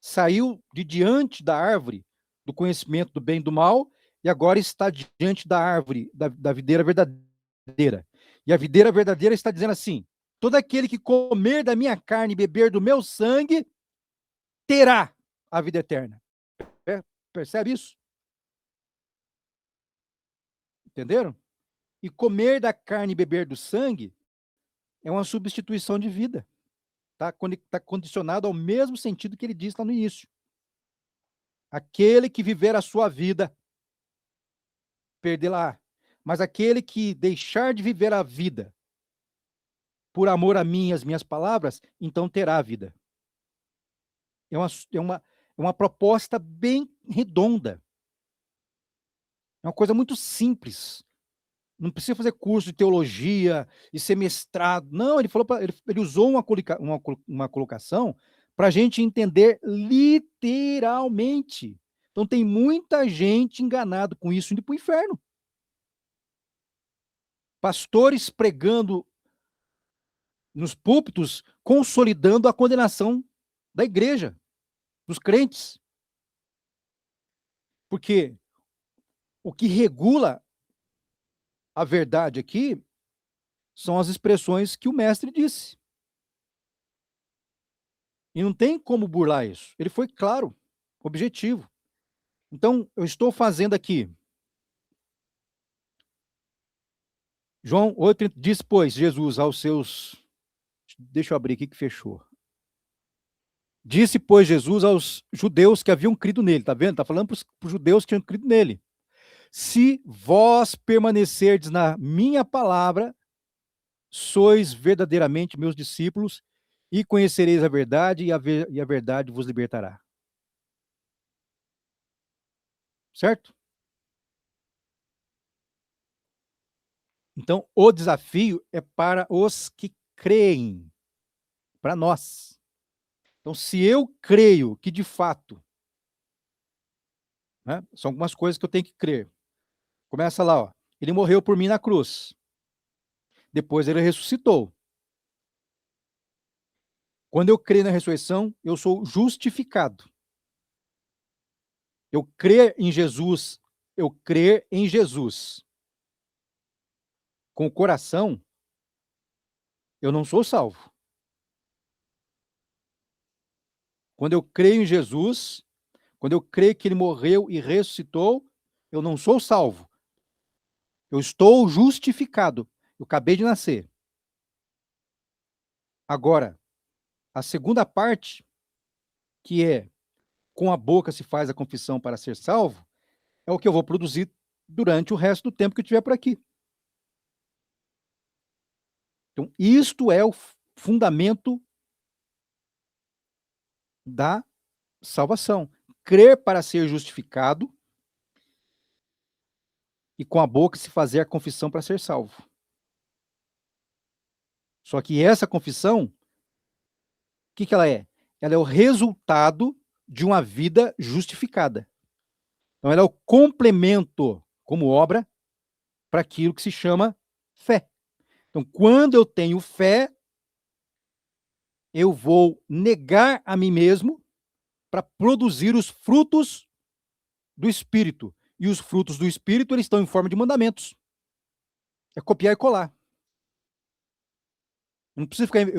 Saiu de diante da árvore do conhecimento do bem e do mal e agora está diante da árvore, da videira verdadeira. E a videira verdadeira está dizendo assim, todo aquele que comer da minha carne e beber do meu sangue terá a vida eterna. Percebe isso? Entenderam? E comer da carne e beber do sangue é uma substituição de vida. Está condicionado ao mesmo sentido que ele disse lá no início. Aquele que viver a sua vida, perdê-la. Mas aquele que deixar de viver a vida, por amor a mim e às minhas palavras, então terá a vida. É uma proposta bem redonda. É uma coisa muito simples. Não precisa fazer curso de teologia e ser mestrado. Não, ele falou ele usou uma colocação para a gente entender literalmente. Então tem muita gente enganado com isso, indo para o inferno. Pastores pregando nos púlpitos, consolidando a condenação da igreja, dos crentes. Porque o que regula a verdade aqui são as expressões que o mestre disse. E não tem como burlar isso. Ele foi claro, objetivo. Então, eu estou fazendo aqui. João 8, diz, pois, Jesus aos seus... Deixa eu abrir aqui que fechou. Disse, pois, Jesus aos judeus que haviam crido nele. Tá vendo? Tá falando para os judeus que tinham crido nele. Se vós permanecerdes na minha palavra, sois verdadeiramente meus discípulos e conhecereis a verdade e a verdade vos libertará. Certo? Então, o desafio é para os que creem, para nós. Então, se eu creio que, de fato, né, são algumas coisas que eu tenho que crer. Começa lá, ó. Ele morreu por mim na cruz. Depois ele ressuscitou. Quando eu creio na ressurreição, eu sou justificado. Eu crer em Jesus com o coração, eu não sou salvo. Quando eu creio em Jesus, quando eu creio que ele morreu e ressuscitou, eu não sou salvo. Eu estou justificado. Eu acabei de nascer. Agora, a segunda parte, que é com a boca se faz a confissão para ser salvo, é o que eu vou produzir durante o resto do tempo que eu estiver por aqui. Então, isto é o fundamento da salvação. Crer para ser justificado e com a boca se fazer a confissão para ser salvo. Só que essa confissão, o que ela é? Ela é o resultado de uma vida justificada. Então, ela é o complemento, como obra, para aquilo que se chama fé. Então, quando eu tenho fé, eu vou negar a mim mesmo para produzir os frutos do Espírito. E os frutos do Espírito, eles estão em forma de mandamentos. É copiar e colar. Eu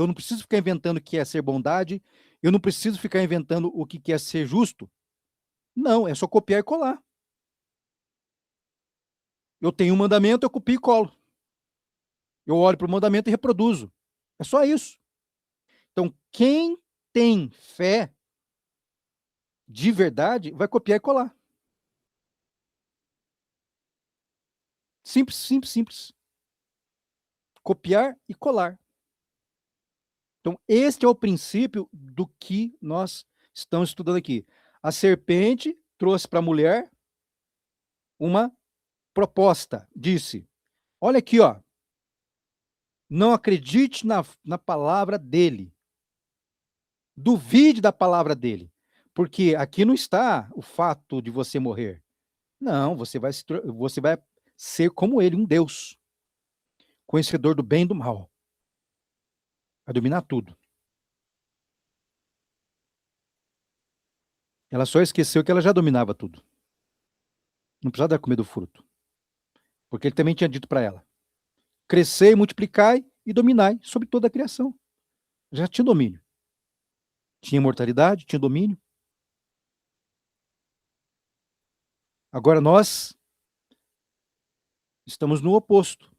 não preciso ficar inventando o que é ser bondade, eu não preciso ficar inventando o que é ser justo. Não, é só copiar e colar. Eu tenho um mandamento, eu copio e colo. Eu olho para o mandamento e reproduzo. É só isso. Então, quem tem fé de verdade vai copiar e colar. Simples, simples, simples. Copiar e colar. Então, este é o princípio do que nós estamos estudando aqui. A serpente trouxe para a mulher uma proposta. Disse, olha aqui, ó, não acredite na palavra dele. Duvide da palavra dele. Porque aqui não está o fato de você morrer. Não, você vai ser como ele, um Deus. Conhecedor do bem e do mal. Vai dominar tudo. Ela só esqueceu que ela já dominava tudo. Não precisava dar comer do fruto. Porque ele também tinha dito para ela, crescei, multiplicai e dominai sobre toda a criação. Já tinha domínio. Tinha imortalidade, tinha domínio. Agora nós estamos no oposto.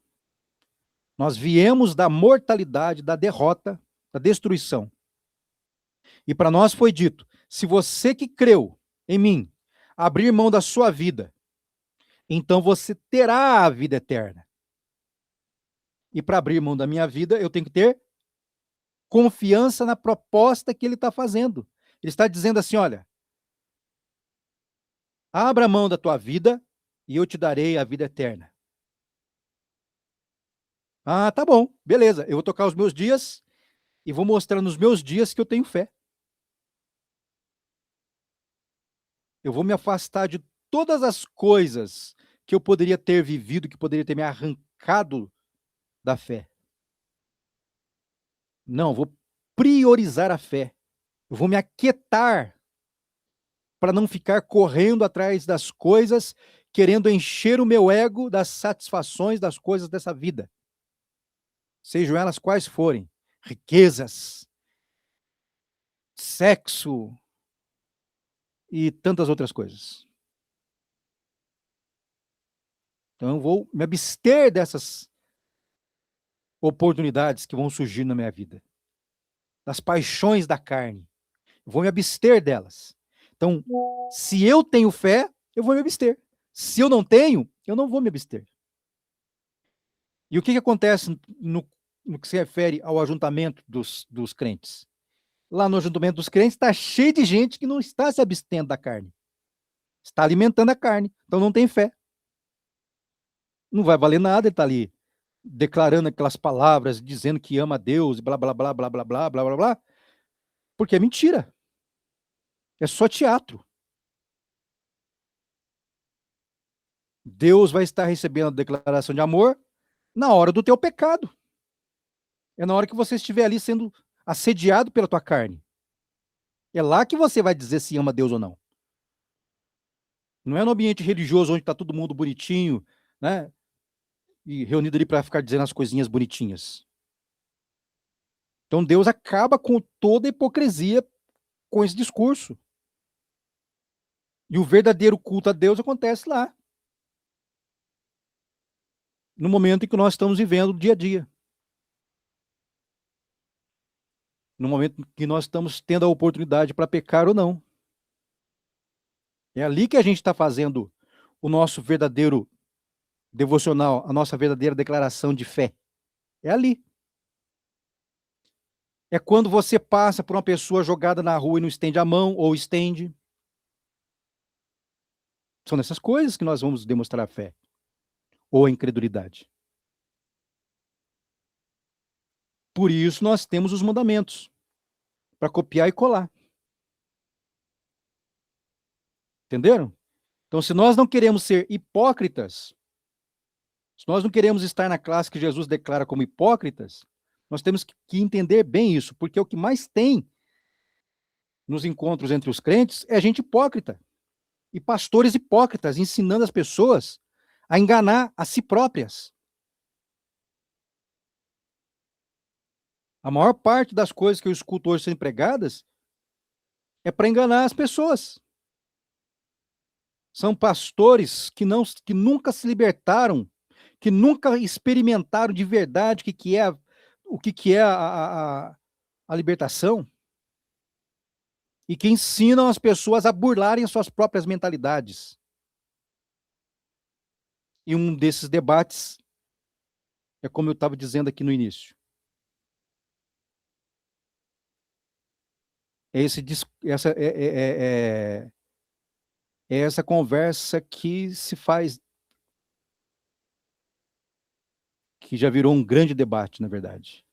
Nós viemos da mortalidade, da derrota, da destruição. E para nós foi dito, se você que creu em mim, abrir mão da sua vida, então você terá a vida eterna. E para abrir mão da minha vida, eu tenho que ter confiança na proposta que ele está fazendo. Ele está dizendo assim, olha, abra mão da tua vida e eu te darei a vida eterna. Ah, tá bom, beleza. Eu vou tocar os meus dias e vou mostrar nos meus dias que eu tenho fé. Eu vou me afastar de todas as coisas que eu poderia ter vivido, que poderia ter me arrancado da fé. Não, vou priorizar a fé. Eu vou me aquietar para não ficar correndo atrás das coisas, querendo encher o meu ego das satisfações das coisas dessa vida. Sejam elas quais forem, riquezas, sexo e tantas outras coisas. Então eu vou me abster dessas oportunidades que vão surgir na minha vida, das paixões da carne. Eu vou me abster delas. Então, se eu tenho fé, eu vou me abster. Se eu não tenho, eu não vou me abster. E o que acontece no que se refere ao ajuntamento dos crentes? Lá no ajuntamento dos crentes está cheio de gente que não está se abstendo da carne. Está alimentando a carne, então não tem fé. Não vai valer nada, ele está ali declarando aquelas palavras, dizendo que ama a Deus, blá, blá, blá, blá, blá, blá, blá, blá, blá, porque é mentira. É só teatro. Deus vai estar recebendo a declaração de amor na hora do teu pecado. É na hora que você estiver ali sendo assediado pela tua carne. É lá que você vai dizer se ama Deus ou não. Não é no ambiente religioso onde está todo mundo bonitinho, né? E reunido ali para ficar dizendo as coisinhas bonitinhas. Então Deus acaba com toda a hipocrisia com esse discurso. E o verdadeiro culto a Deus acontece lá. No momento em que nós estamos vivendo o dia a dia. No momento em que nós estamos tendo a oportunidade para pecar ou não. É ali que a gente está fazendo o nosso verdadeiro devocional, a nossa verdadeira declaração de fé. É ali. É quando você passa por uma pessoa jogada na rua e não estende a mão, ou estende. São nessas coisas que nós vamos demonstrar a fé, ou a incredulidade. Por isso nós temos os mandamentos, para copiar e colar. Entenderam? Então, se nós não queremos ser hipócritas, se nós não queremos estar na classe que Jesus declara como hipócritas, nós temos que entender bem isso, porque o que mais tem nos encontros entre os crentes é gente hipócrita. E pastores hipócritas ensinando as pessoas a enganar a si próprias. A maior parte das coisas que eu escuto hoje sendo pregadas é para enganar as pessoas. São pastores que nunca se libertaram, que nunca experimentaram de verdade o que é a libertação, e que ensinam as pessoas a burlarem as suas próprias mentalidades. E um desses debates é como eu estava dizendo aqui no início. É essa conversa que se faz, que já virou um grande debate, na verdade.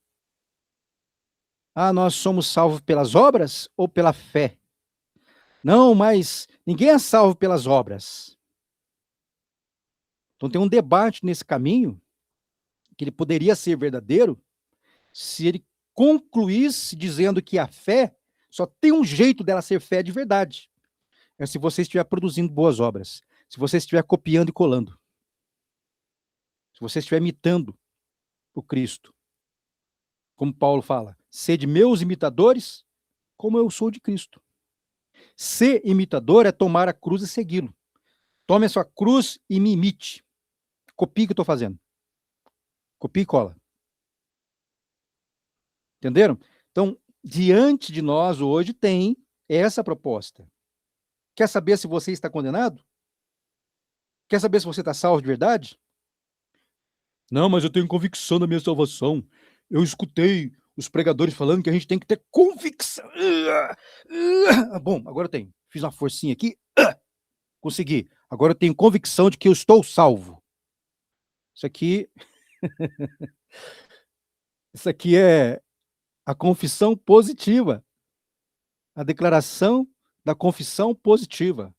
Ah, nós somos salvos pelas obras ou pela fé? Não, mas ninguém é salvo pelas obras. Então tem um debate nesse caminho, que ele poderia ser verdadeiro, se ele concluísse dizendo que a fé só tem um jeito dela ser fé de verdade. É se você estiver produzindo boas obras, se você estiver copiando e colando, se você estiver imitando o Cristo. Como Paulo fala, sede meus imitadores, como eu sou de Cristo. Ser imitador é tomar a cruz e segui-lo. Tome a sua cruz e me imite. Copie o que eu estou fazendo. Copie e cola. Entenderam? Então, diante de nós hoje tem essa proposta. Quer saber se você está condenado? Quer saber se você está salvo de verdade? Não, mas eu tenho convicção da minha salvação. Eu escutei os pregadores falando que a gente tem que ter convicção. Bom, agora eu tenho. Fiz uma forcinha aqui. Consegui. Agora eu tenho convicção de que eu estou salvo. Isso aqui... Isso aqui é a confissão positiva. A declaração da confissão positiva.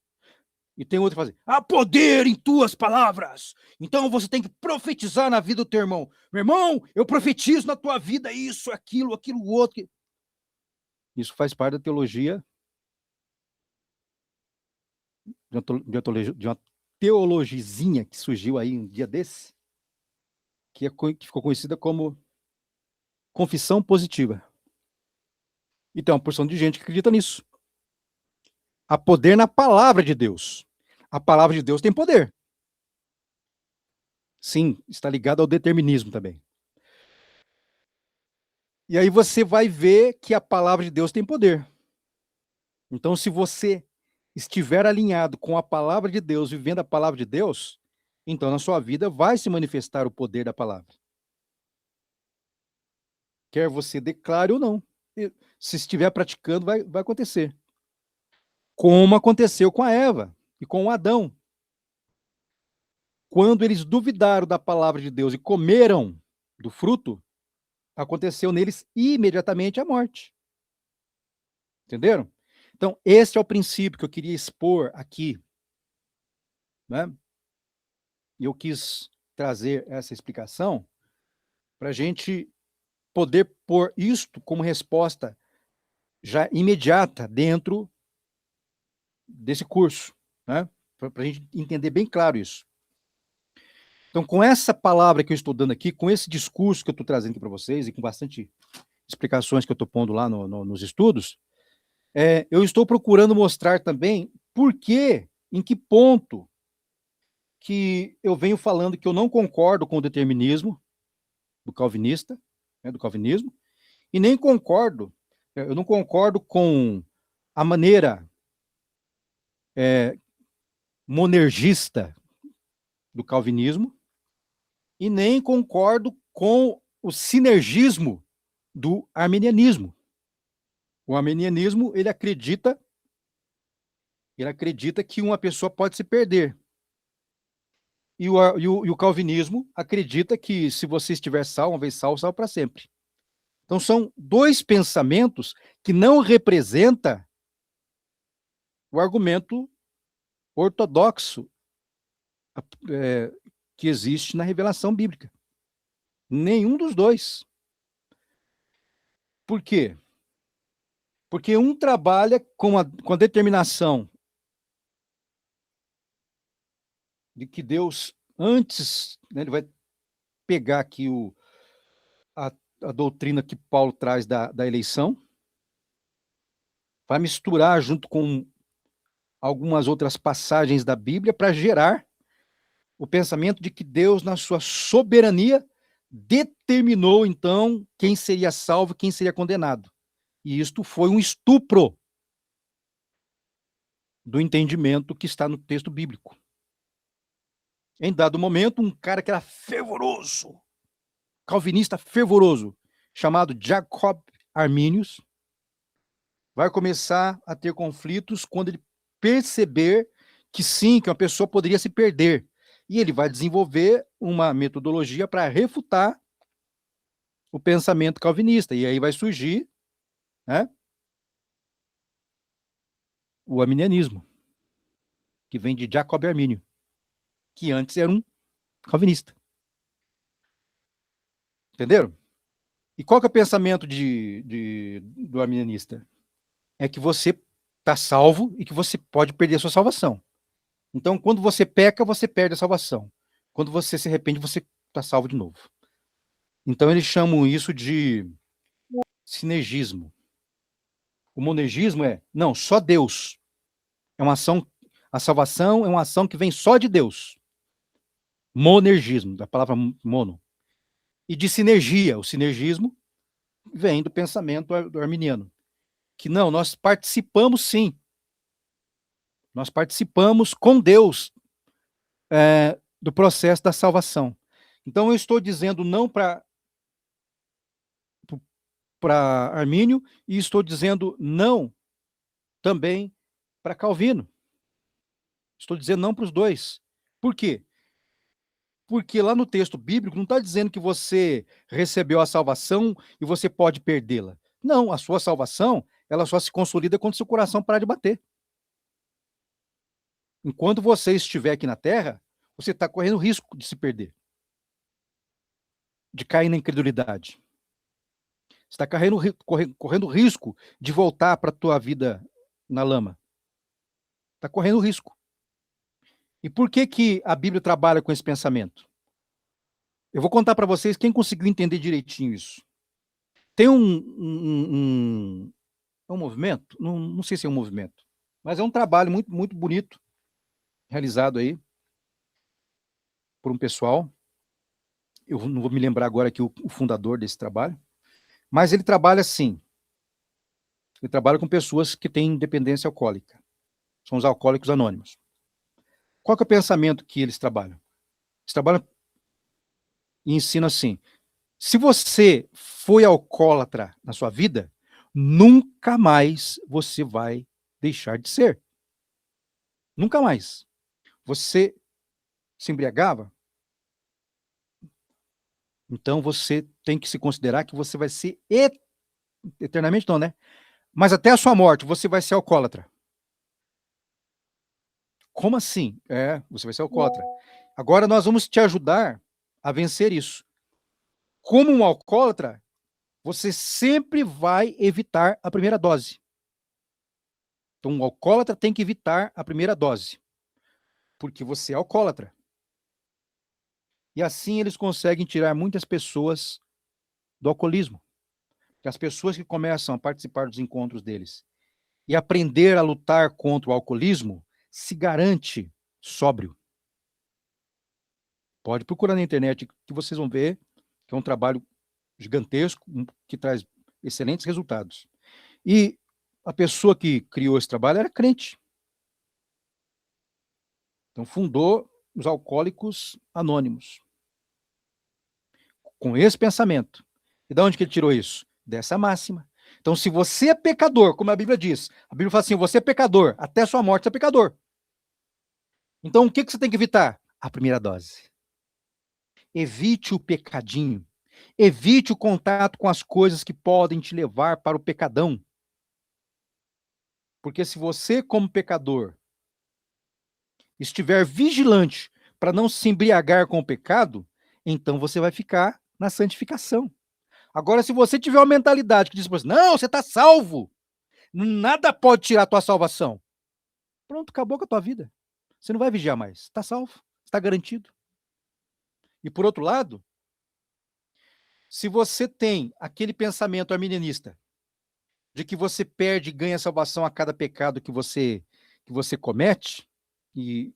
E tem outro que fala assim, há poder em tuas palavras. Então você tem que profetizar na vida do teu irmão. Meu irmão, eu profetizo na tua vida isso, aquilo, outro. Isso faz parte da teologia, de uma teologizinha que surgiu aí um dia desse, que ficou conhecida como confissão positiva. E tem uma porção de gente que acredita nisso. Há poder na palavra de Deus. A palavra de Deus tem poder. Sim, está ligado ao determinismo também. E aí você vai ver que a palavra de Deus tem poder. Então, se você estiver alinhado com a palavra de Deus, vivendo a palavra de Deus, então na sua vida vai se manifestar o poder da palavra. Quer você declare ou não. Se estiver praticando, vai acontecer. Como aconteceu com a Eva e com o Adão. Quando eles duvidaram da palavra de Deus e comeram do fruto, aconteceu neles imediatamente a morte. Entenderam? Então, esse é o princípio que eu queria expor aqui. Né? E eu quis trazer essa explicação para a gente poder pôr isto como resposta já imediata dentro desse curso, né? Para a gente entender bem claro isso. Então, com essa palavra que eu estou dando aqui, com esse discurso que eu estou trazendo aqui para vocês, e com bastante explicações que eu estou pondo lá nos estudos, eu estou procurando mostrar também por que, em que ponto que eu venho falando que eu não concordo com o determinismo do calvinista, né, do calvinismo, e nem concordo, eu não concordo com a maneira monergista do calvinismo, e nem concordo com o sinergismo do arminianismo. O arminianismo, ele acredita que uma pessoa pode se perder. E o calvinismo acredita que se você estiver salvo, uma vez salvo, salvo para sempre. Então são dois pensamentos que não representam o argumento ortodoxo que existe na revelação bíblica. Nenhum dos dois. Por quê? Porque um trabalha com a determinação de que Deus, antes, né, ele vai pegar aqui a doutrina que Paulo traz da eleição, vai misturar junto com algumas outras passagens da Bíblia para gerar o pensamento de que Deus, na sua soberania, determinou, então, quem seria salvo e quem seria condenado. E isto foi um estupro do entendimento que está no texto bíblico. Em dado momento, um cara que era fervoroso, calvinista fervoroso, chamado Jacob Arminius, vai começar a ter conflitos quando ele perceber que sim, que uma pessoa poderia se perder. E ele vai desenvolver uma metodologia para refutar o pensamento calvinista. E aí vai surgir, né, o arminianismo, que vem de Jacob Armínio, que antes era um calvinista. Entenderam? E qual que é o pensamento do arminianista? É que você está salvo e que você pode perder a sua salvação. Então, quando você peca, você perde a salvação. Quando você se arrepende, você está salvo de novo. Então, eles chamam isso de sinergismo. O monergismo não, só Deus. É uma ação, a salvação é uma ação que vem só de Deus. Monergismo, da palavra mono. E de sinergia, o sinergismo vem do pensamento do arminiano. Que não, nós participamos sim. Nós participamos com Deus do processo da salvação. Então eu estou dizendo não para Armínio e estou dizendo não também para Calvino. Estou dizendo não para os dois. Por quê? Porque lá no texto bíblico não está dizendo que você recebeu a salvação e você pode perdê-la. Não, a sua salvação, ela só se consolida quando seu coração parar de bater. Enquanto você estiver aqui na Terra, você está correndo risco de se perder. De cair na incredulidade. Você está correndo risco de voltar para a tua vida na lama. Está correndo risco. E por que a Bíblia trabalha com esse pensamento? Eu vou contar para vocês quem conseguiu entender direitinho isso. Tem um movimento, não sei se é um movimento, mas é um trabalho muito, muito bonito, realizado aí por um pessoal. Eu não vou me lembrar agora aqui o fundador desse trabalho, mas ele trabalha assim. Ele trabalha com pessoas que têm dependência alcoólica. São os alcoólicos anônimos. Qual que é o pensamento que eles trabalham? Eles trabalham e ensinam assim: se você foi alcoólatra na sua vida, nunca mais você vai deixar de ser. Nunca mais. Você se embriagava? Então você tem que se considerar que você vai ser eternamente não, né? Mas até a sua morte você vai ser alcoólatra. Como assim? Você vai ser alcoólatra. Agora nós vamos te ajudar a vencer isso. Como um alcoólatra, você sempre vai evitar a primeira dose. Então, um alcoólatra tem que evitar a primeira dose, porque você é alcoólatra. E assim eles conseguem tirar muitas pessoas do alcoolismo. Porque as pessoas que começam a participar dos encontros deles e aprender a lutar contra o alcoolismo, se garante sóbrio. Pode procurar na internet que vocês vão ver que é um trabalho gigantesco que traz excelentes resultados. E a pessoa que criou esse trabalho era crente. Então fundou os Alcoólicos Anônimos. Com esse pensamento. E de onde que ele tirou isso? dessa máxima. Então, se você é pecador, como a Bíblia diz, a Bíblia fala assim, você é pecador, até sua morte você é pecador. Então, o que você tem que evitar? A primeira dose. Evite o pecadinho. Evite o contato com as coisas que podem te levar para o pecadão. Porque se você, como pecador, estiver vigilante para não se embriagar com o pecado, então você vai ficar na santificação. Agora, se você tiver uma mentalidade que diz assim, não, você está salvo, nada pode tirar a tua salvação. Pronto, acabou com a tua vida. Você não vai vigiar mais. Está salvo, está garantido. E por outro lado, se você tem aquele pensamento arminianista de que você perde e ganha salvação a cada pecado que você comete, e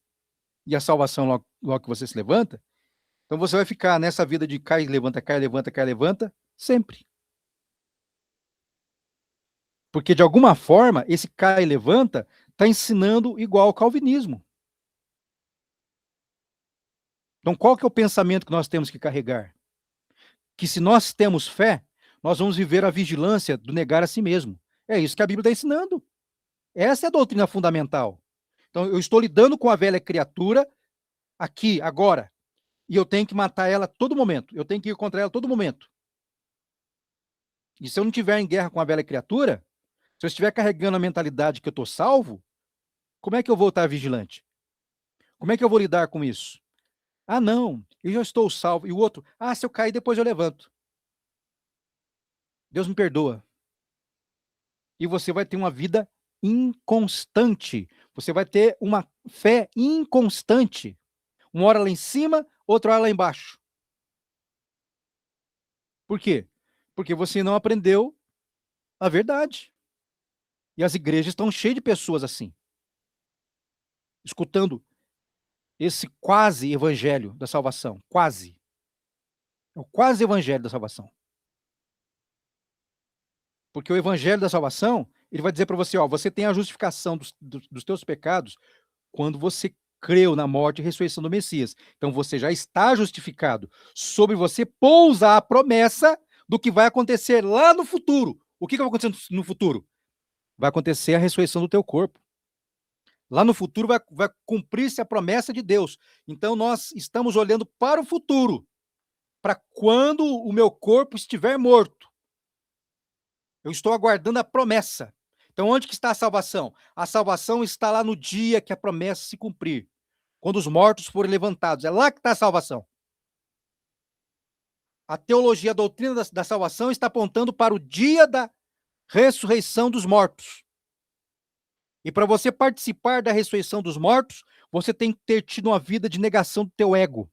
a salvação logo que você se levanta, então você vai ficar nessa vida de cai, levanta, cai, levanta, cai, levanta, sempre. Porque, de alguma forma, esse cai e levanta está ensinando igual ao calvinismo. Então, qual que é o pensamento que nós temos que carregar? Que se nós temos fé, nós vamos viver a vigilância do negar a si mesmo. É isso que a Bíblia está ensinando. Essa é a doutrina fundamental. Então, eu estou lidando com a velha criatura aqui, agora, e eu tenho que matar ela a todo momento. Eu tenho que ir contra ela a todo momento. E se eu não estiver em guerra com a velha criatura, se eu estiver carregando a mentalidade que eu estou salvo, como é que eu vou estar vigilante? Como é que eu vou lidar com isso? Ah, não, eu já estou salvo. E o outro, se eu cair, depois eu levanto. Deus me perdoa. E você vai ter uma vida inconstante. Você vai ter uma fé inconstante. Uma hora lá em cima, outra hora lá embaixo. Por quê? Porque você não aprendeu a verdade. E as igrejas estão cheias de pessoas assim, escutando esse quase evangelho da salvação. Quase. É o quase evangelho da salvação. Porque o evangelho da salvação, ele vai dizer para você, você tem a justificação dos teus pecados quando você creu na morte e ressurreição do Messias. Então você já está justificado. Sobre você pousa a promessa do que vai acontecer lá no futuro. O que vai acontecer no futuro? Vai acontecer a ressurreição do teu corpo. Lá no futuro vai cumprir-se a promessa de Deus. Então nós estamos olhando para o futuro, para quando o meu corpo estiver morto. Eu estou aguardando a promessa. Então onde que está a salvação? A salvação está lá no dia que a promessa se cumprir. Quando os mortos forem levantados. É lá que está a salvação. A teologia, a doutrina da salvação está apontando para o dia da ressurreição dos mortos. E para você participar da ressurreição dos mortos, você tem que ter tido uma vida de negação do teu ego.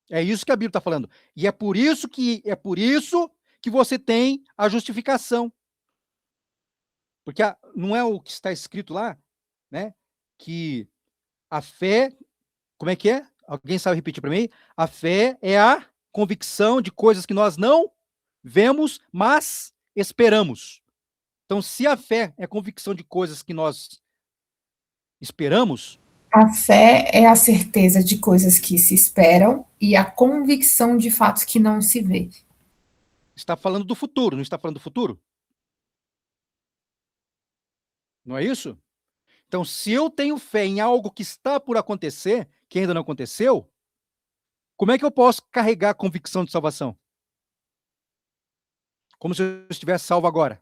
É isso que a Bíblia está falando. E é por isso que você tem a justificação. Porque não é o que está escrito lá, né? Que a fé, como é que é? Alguém sabe repetir para mim? A fé é a convicção de coisas que nós não vemos, mas esperamos. Então, se a fé é a convicção de coisas que nós esperamos... A fé é a certeza de coisas que se esperam e a convicção de fatos que não se vê. Está falando do futuro, não está falando do futuro? Não é isso? Então, se eu tenho fé em algo que está por acontecer, que ainda não aconteceu, como é que eu posso carregar a convicção de salvação? Como se eu estivesse salvo agora.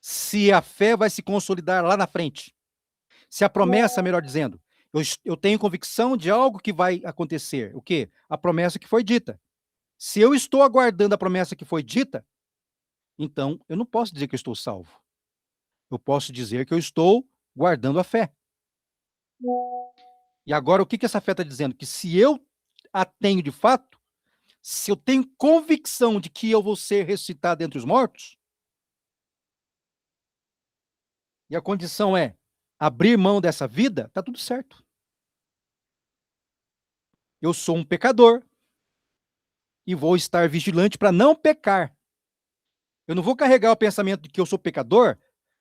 Se a fé vai se consolidar lá na frente. Se a promessa, melhor dizendo, eu tenho convicção de algo que vai acontecer. O quê? A promessa que foi dita. Se eu estou aguardando a promessa que foi dita, então eu não posso dizer que eu estou salvo. Eu posso dizer que eu estou guardando a fé. E agora, o que essa fé está dizendo? Que se eu a tenho de fato, se eu tenho convicção de que eu vou ser ressuscitado entre os mortos, e a condição é abrir mão dessa vida, está tudo certo. Eu sou um pecador e vou estar vigilante para não pecar. Eu não vou carregar o pensamento de que eu sou pecador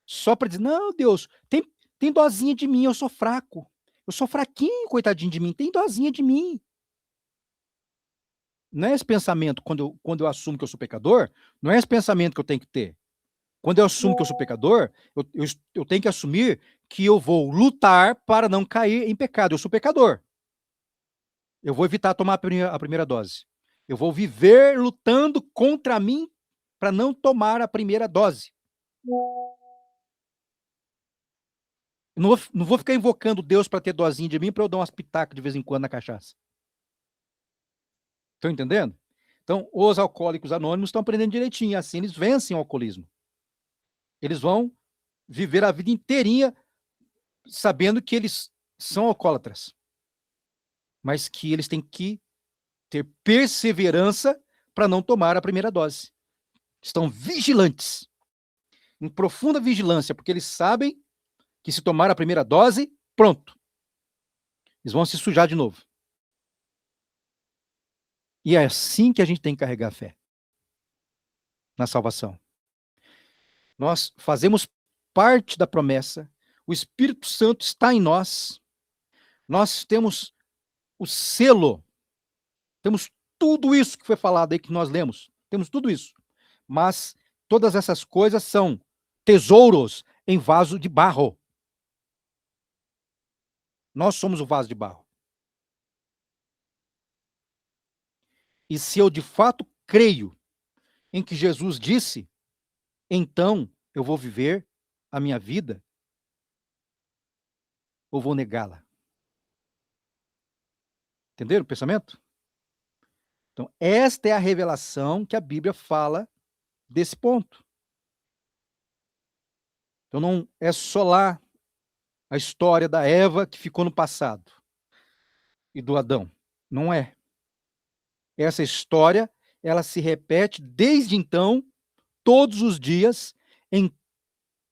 só para dizer, não, Deus, tem dozinha de mim, eu sou fraco. Eu sou fraquinho, coitadinho de mim, tem dozinha de mim. Não é esse pensamento, quando eu assumo que eu sou pecador, não é esse pensamento que eu tenho que ter. Quando eu assumo que eu sou pecador, eu tenho que assumir que eu vou lutar para não cair em pecado. Eu sou pecador. Eu vou evitar tomar a primeira dose. Eu vou viver lutando contra mim para não tomar a primeira dose. Não vou ficar invocando Deus para ter dosinha de mim para eu dar umas pitacas de vez em quando na cachaça. Estão entendendo? Então, os alcoólicos anônimos estão aprendendo direitinho. Assim eles vencem o alcoolismo. Eles vão viver a vida inteirinha sabendo que eles são alcoólatras. Mas que eles têm que ter perseverança para não tomar a primeira dose. Estão vigilantes, em profunda vigilância, porque eles sabem que se tomar a primeira dose, pronto. Eles vão se sujar de novo. E é assim que a gente tem que carregar a fé na salvação. Nós fazemos parte da promessa, o Espírito Santo está em nós, nós temos o selo, temos tudo isso que foi falado aí, que nós lemos, temos tudo isso. Mas todas essas coisas são tesouros em vaso de barro. Nós somos o vaso de barro. E se eu de fato creio em que Jesus disse, então eu vou viver a minha vida ou vou negá-la? Entenderam o pensamento? Então, esta é a revelação que a Bíblia fala desse ponto. Então, não é só lá a história da Eva que ficou no passado e do Adão. Não é. Essa história, ela se repete desde então, todos os dias, em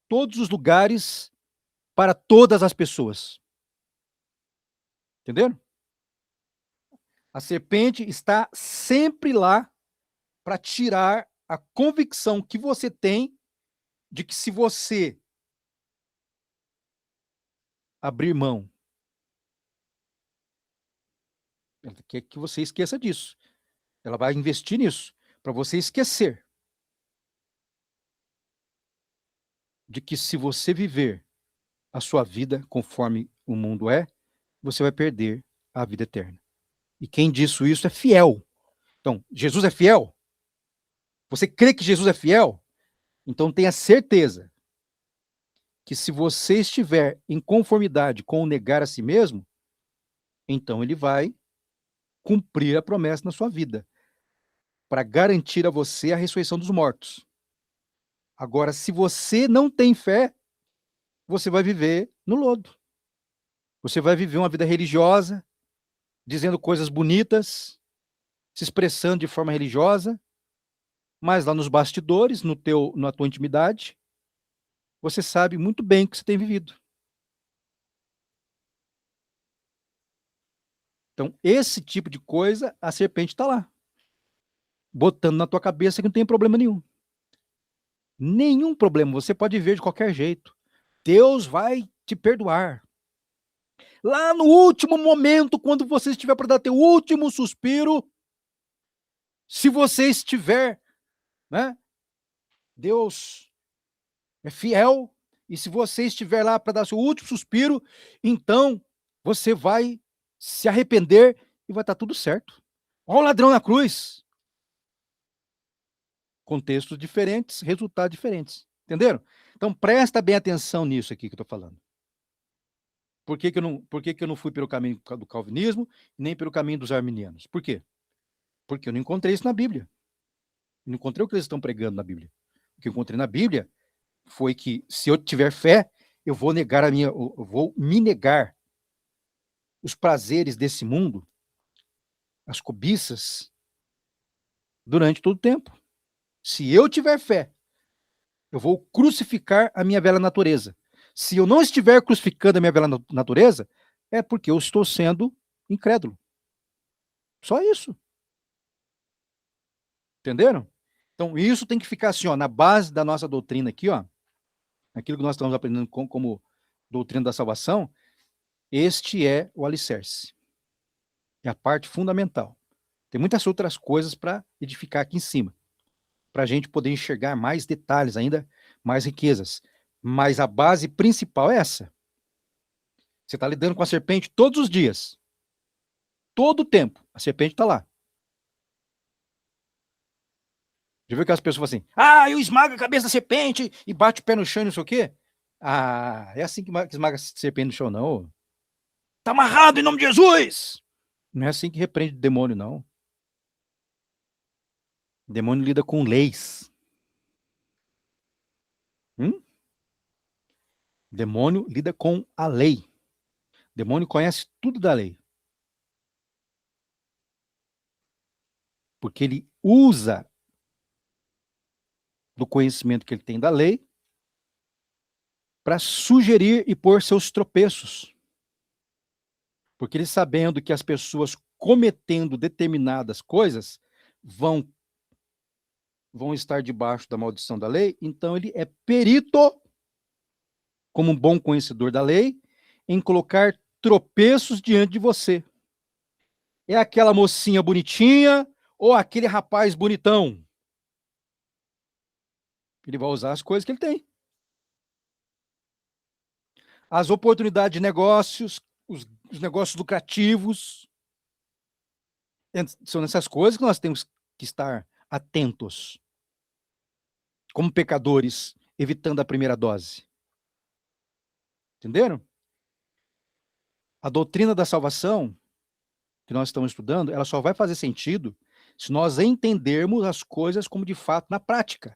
todos os lugares, para todas as pessoas. Entenderam? A serpente está sempre lá para tirar a convicção que você tem de que se você abrir mão, ela quer que você esqueça disso. Ela vai investir nisso, para você esquecer de que se você viver a sua vida conforme o mundo é, você vai perder a vida eterna. E quem disse isso é fiel. Então, Jesus é fiel? Você crê que Jesus é fiel? Então tenha certeza que se você estiver em conformidade com o negar a si mesmo, então ele vai cumprir a promessa na sua vida, para garantir a você a ressurreição dos mortos. Agora, se você não tem fé, você vai viver no lodo. Você vai viver uma vida religiosa, dizendo coisas bonitas, se expressando de forma religiosa, mas lá nos bastidores, na tua intimidade, você sabe muito bem o que você tem vivido. Então, esse tipo de coisa, a serpente está lá, botando na tua cabeça que não tem problema nenhum. Nenhum problema, você pode ver de qualquer jeito. Deus vai te perdoar. Lá no último momento, quando você estiver para dar teu último suspiro, se você estiver, né? Deus é fiel, e se você estiver lá para dar seu último suspiro, então você vai se arrepender e vai estar tudo certo. Olha o ladrão na cruz. Contextos diferentes, resultados diferentes. Entenderam? Então presta bem atenção nisso aqui que eu estou falando. Por que que eu não fui pelo caminho do calvinismo, nem pelo caminho dos arminianos? Por quê? Porque eu não encontrei isso na Bíblia. Eu não encontrei o que eles estão pregando na Bíblia. O que eu encontrei na Bíblia foi que se eu tiver fé, eu vou me negar os prazeres desse mundo, as cobiças, durante todo o tempo. Se eu tiver fé, eu vou crucificar a minha velha natureza. Se eu não estiver crucificando a minha velha natureza, é porque eu estou sendo incrédulo. Só isso. Entenderam? Então, isso tem que ficar assim, ó, na base da nossa doutrina aqui, ó, aquilo que nós estamos aprendendo como doutrina da salvação, este é o alicerce. É a parte fundamental. Tem muitas outras coisas para edificar aqui em cima, para a gente poder enxergar mais detalhes ainda, mais riquezas. Mas a base principal é essa. Você está lidando com a serpente todos os dias. Todo o tempo. A serpente está lá. Já viu aquelas pessoas assim, eu esmago a cabeça da serpente e bate o pé no chão e não sei o quê? É assim que esmaga a serpente no chão, não. Tá amarrado em nome de Jesus! Não é assim que repreende o demônio, não. O demônio lida com leis. O demônio lida com a lei. O demônio conhece tudo da lei. Porque ele usa do conhecimento que ele tem da lei para sugerir e pôr seus tropeços. Porque ele, sabendo que as pessoas cometendo determinadas coisas vão estar debaixo da maldição da lei, então ele é perito, como um bom conhecedor da lei, em colocar tropeços diante de você. É aquela mocinha bonitinha ou aquele rapaz bonitão? Ele vai usar as coisas que ele tem. As oportunidades de negócios, os negócios lucrativos, são nessas coisas que nós temos que estar atentos, como pecadores, evitando a primeira dose. Entenderam? A doutrina da salvação, que nós estamos estudando, ela só vai fazer sentido se nós entendermos as coisas como de fato na prática.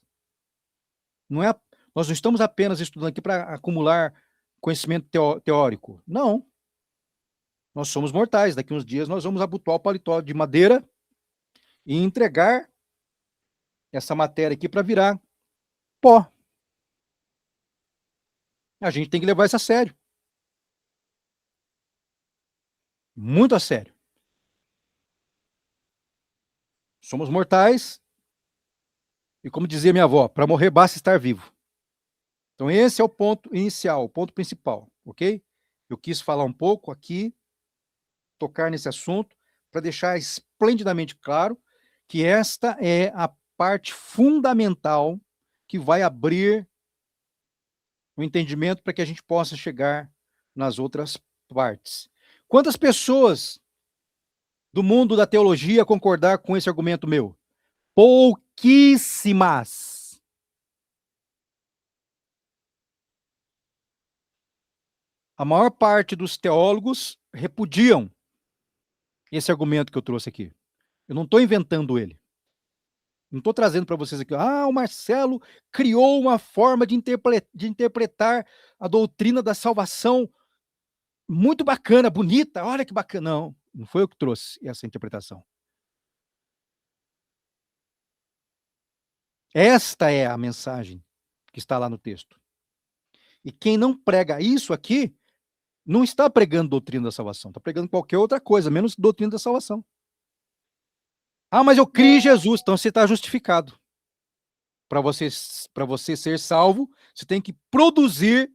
Nós não estamos apenas estudando aqui para acumular conhecimento teórico. Não. Nós somos mortais. Daqui uns dias nós vamos abotoar o paletó de madeira e entregar essa matéria aqui para virar pó. A gente tem que levar isso a sério. Muito a sério. Somos mortais. E como dizia minha avó, para morrer basta estar vivo. Então esse é o ponto inicial, o ponto principal, ok? Eu quis falar um pouco aqui, tocar nesse assunto, para deixar esplendidamente claro que esta é a parte fundamental que vai abrir o entendimento para que a gente possa chegar nas outras partes. Quantas pessoas do mundo da teologia concordar com esse argumento meu? Pouquíssimas. A maior parte dos teólogos repudiam esse argumento que eu trouxe aqui. Eu não estou inventando ele. Não estou trazendo para vocês aqui, o Marcelo criou uma forma de interpretar a doutrina da salvação muito bacana, bonita, olha que bacana. Não foi eu que trouxe essa interpretação. Esta é a mensagem que está lá no texto. E quem não prega isso aqui, não está pregando doutrina da salvação, está pregando qualquer outra coisa, menos doutrina da salvação. Mas eu criei em Jesus, então você está justificado. Para você ser salvo, você tem que produzir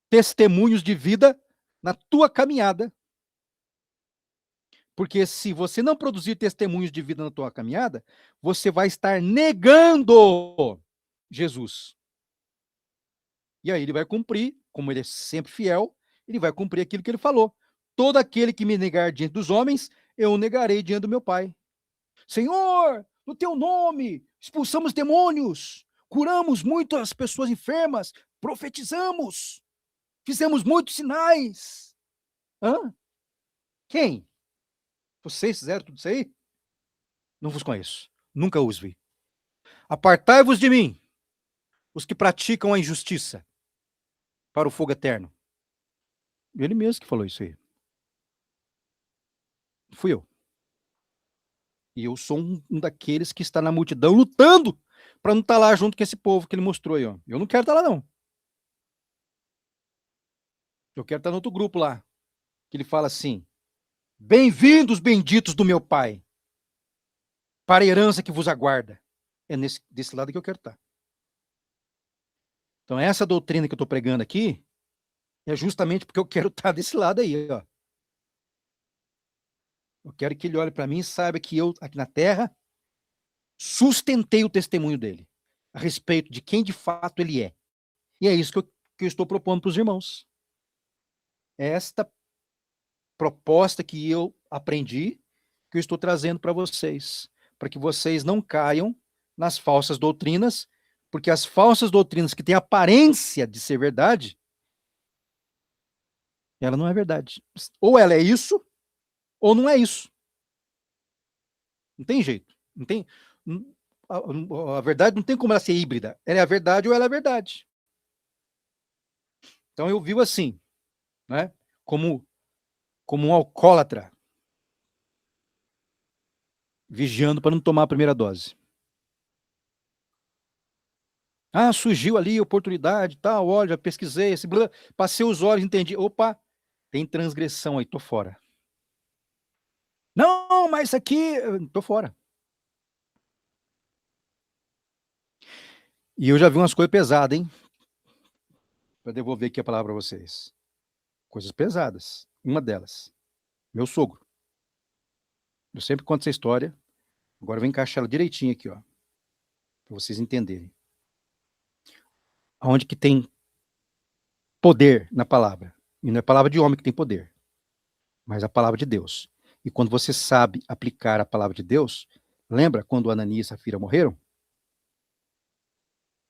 testemunhos de vida na tua caminhada. Porque se você não produzir testemunhos de vida na tua caminhada, você vai estar negando Jesus. E aí ele vai cumprir, como ele é sempre fiel, ele vai cumprir aquilo que ele falou. Todo aquele que me negar diante dos homens, eu o negarei diante do meu Pai. Senhor, no teu nome, expulsamos demônios, curamos muitas pessoas enfermas, profetizamos, fizemos muitos sinais. Quem? Vocês fizeram tudo isso aí? Não vos conheço, nunca os vi. Apartai-vos de mim, os que praticam a injustiça, para o fogo eterno. Ele mesmo que falou isso aí. Fui eu. E eu sou um daqueles que está na multidão lutando para não estar lá junto com esse povo que ele mostrou aí. Eu não quero estar lá, não. Eu quero estar no outro grupo lá, que ele fala assim, bem-vindos, benditos do meu Pai, para a herança que vos aguarda. É desse lado que eu quero estar. Então essa doutrina que eu estou pregando aqui, é justamente porque eu quero estar desse lado aí, Eu quero que ele olhe para mim e saiba que eu, aqui na terra, sustentei o testemunho dele a respeito de quem de fato ele é. E é isso que eu estou propondo para os irmãos. É esta proposta que eu aprendi, que eu estou trazendo para vocês, para que vocês não caiam nas falsas doutrinas, porque as falsas doutrinas que têm aparência de ser verdade, ela não é verdade. Ou ela é isso, ou não é isso. Não tem jeito. Não tem, a verdade não tem como ela ser híbrida. Ela é a verdade ou ela é a verdade. Então eu vivo assim, né? Como um alcoólatra, vigiando para não tomar a primeira dose. Ah, surgiu ali oportunidade, tal, olha, já pesquisei, passei os olhos, entendi. Opa, tem transgressão aí, tô fora. Não, mas isso aqui, tô fora. E eu já vi umas coisas pesadas, hein? Para devolver aqui a palavra para vocês. Coisas pesadas. Uma delas, meu sogro. Eu sempre conto essa história. Agora eu vou encaixar ela direitinho aqui, ó, para vocês entenderem. Aonde que tem poder na palavra. E não é palavra de homem que tem poder, mas a palavra de Deus. E quando você sabe aplicar a palavra de Deus, lembra quando Ananias e Safira morreram?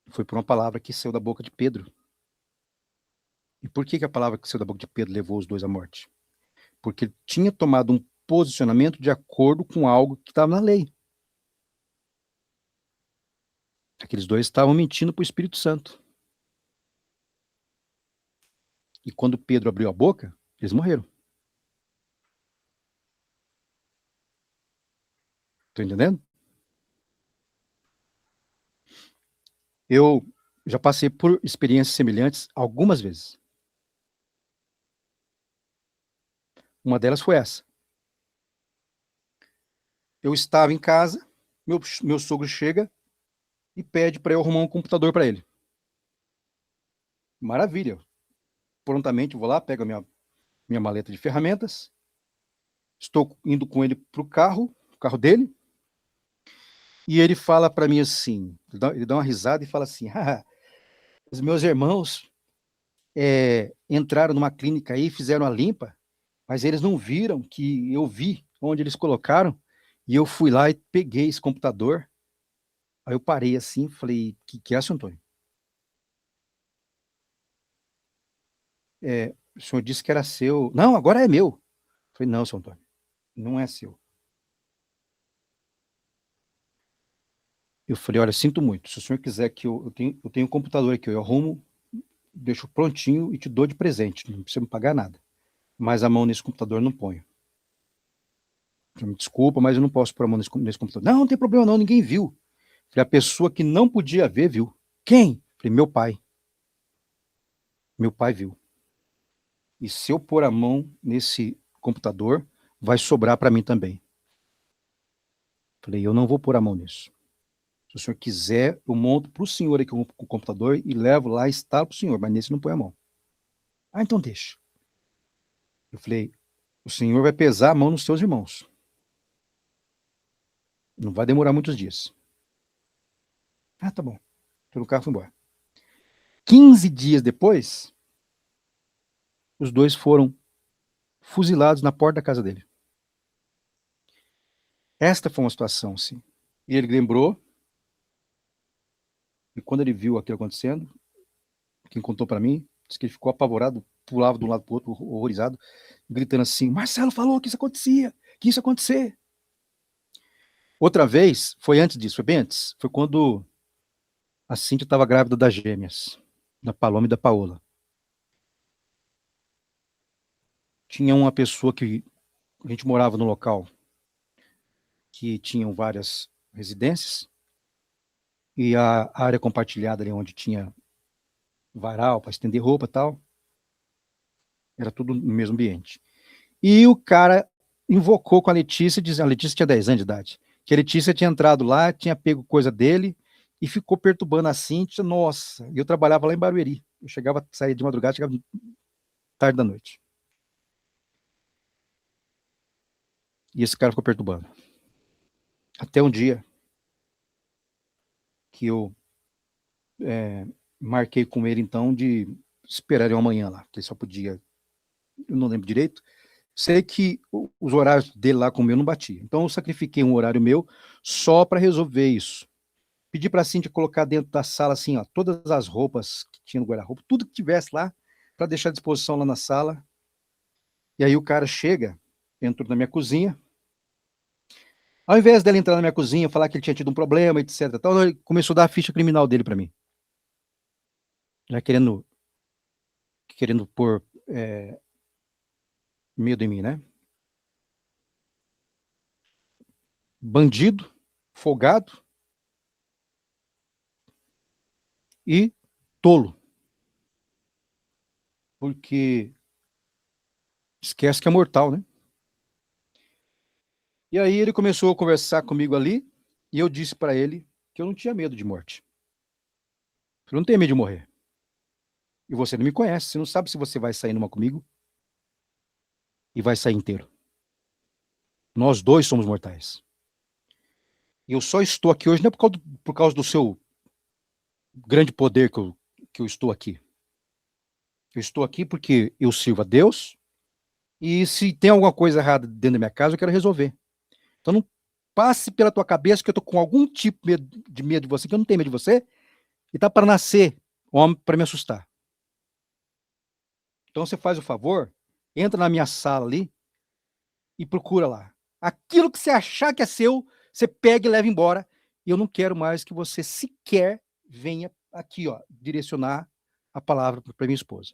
Foi por uma palavra que saiu da boca de Pedro. E por que a palavra que saiu da boca de Pedro levou os dois à morte? Porque ele tinha tomado um posicionamento de acordo com algo que estava na lei. Aqueles dois estavam mentindo para o Espírito Santo. E quando Pedro abriu a boca, eles morreram. Estão entendendo? Eu já passei por experiências semelhantes algumas vezes. Uma delas foi essa. Eu estava em casa, meu sogro chega e pede para eu arrumar um computador para ele. Maravilha. Prontamente vou lá, pego a minha maleta de ferramentas, estou indo com ele para o carro dele, e ele fala para mim assim, ele dá uma risada e fala assim, os meus irmãos entraram numa clínica aí, fizeram a limpa, mas eles não viram que eu vi onde eles colocaram, e eu fui lá e peguei esse computador. Aí eu parei assim, falei, que é, seu Antônio? O senhor disse que era seu. Não, agora é meu. Eu falei, não, seu Antônio, não é seu. Eu falei, olha, sinto muito, se o senhor quiser que eu tenho um computador aqui, eu arrumo, deixo prontinho e te dou de presente, não precisa me pagar nada. Mas a mão nesse computador eu não ponho. Me desculpa, mas eu não posso pôr a mão nesse computador. Não, não tem problema não, ninguém viu. Falei, a pessoa que não podia ver, viu. Quem? Falei, meu pai. Meu pai viu. E se eu pôr a mão nesse computador, vai sobrar para mim também. Falei, eu não vou pôr a mão nisso. Se o senhor quiser, eu monto para o senhor aqui o computador e levo lá e instalo para o senhor, mas nesse não põe a mão. Ah, então deixa. Eu falei, o senhor vai pesar a mão nos seus irmãos. Não vai demorar muitos dias. Ah, tá bom. Pelo carro fui embora. 15 dias depois, os dois foram fuzilados na porta da casa dele. Esta foi uma situação, sim. E ele lembrou, e quando ele viu aquilo acontecendo, quem contou para mim, disse que ele ficou apavorado, pulava de um lado para o outro, horrorizado, gritando assim, Marcelo falou que isso acontecia, que isso ia acontecer. Outra vez, foi antes disso, foi bem antes, foi quando a Cíntia estava grávida das gêmeas, da Paloma e da Paola. Tinha uma pessoa que a gente morava no local que tinham várias residências e a área compartilhada ali onde tinha varal para estender roupa e tal, era tudo no mesmo ambiente. E o cara invocou com a Letícia, dizendo, a Letícia tinha 10 anos de idade, que a Letícia tinha entrado lá, tinha pego coisa dele e ficou perturbando a Cíntia, nossa, e eu trabalhava lá em Barueri, eu saía de madrugada, chegava tarde da noite. E esse cara ficou perturbando. Até um dia que eu marquei com ele, então, de esperar ele amanhã lá, que ele só podia, eu não lembro direito. Sei que os horários dele lá com o meu não batiam. Então eu sacrifiquei um horário meu só para resolver isso. Pedi para a Cíntia colocar dentro da sala, assim, ó, todas as roupas que tinha no guarda-roupa, tudo que tivesse lá, para deixar à disposição lá na sala. E aí o cara chega, entrou na minha cozinha. Ao invés dele entrar na minha cozinha, falar que ele tinha tido um problema, etc. Tal, ele começou a dar a ficha criminal dele para mim. Já querendo pôr medo em mim, né? Bandido, folgado e tolo. Porque esquece que é mortal, né? E aí ele começou a conversar comigo ali, e eu disse para ele que eu não tinha medo de morte. Eu não tenho medo de morrer. E você não me conhece, você não sabe se você vai sair numa comigo e vai sair inteiro. Nós dois somos mortais. Eu só estou aqui hoje não é por causa do seu grande poder que eu estou aqui. Eu estou aqui porque eu sirvo a Deus, e se tem alguma coisa errada dentro da minha casa, eu quero resolver. Então não passe pela tua cabeça que eu estou com algum tipo de medo de você, que eu não tenho medo de você, e tá para nascer homem para me assustar. Então você faz o favor, entra na minha sala ali e procura lá. Aquilo que você achar que é seu, você pega e leva embora. E eu não quero mais que você sequer venha aqui, ó, direcionar a palavra para minha esposa.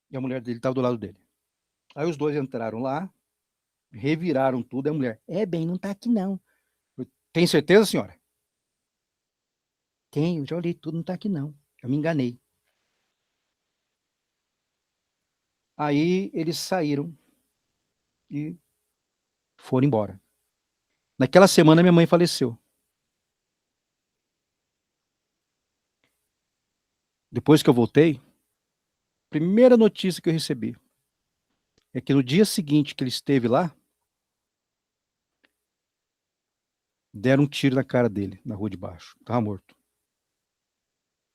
E a mulher dele estava do lado dele. Aí os dois entraram lá, reviraram tudo, e a mulher, bem, não tá aqui não. Tem certeza, senhora? Tenho, já olhei tudo, não tá aqui não. Eu me enganei. Aí eles saíram e foram embora. Naquela semana minha mãe faleceu. Depois que eu voltei, a primeira notícia que eu recebi é que no dia seguinte que ele esteve lá, deram um tiro na cara dele, na rua de baixo. Estava morto.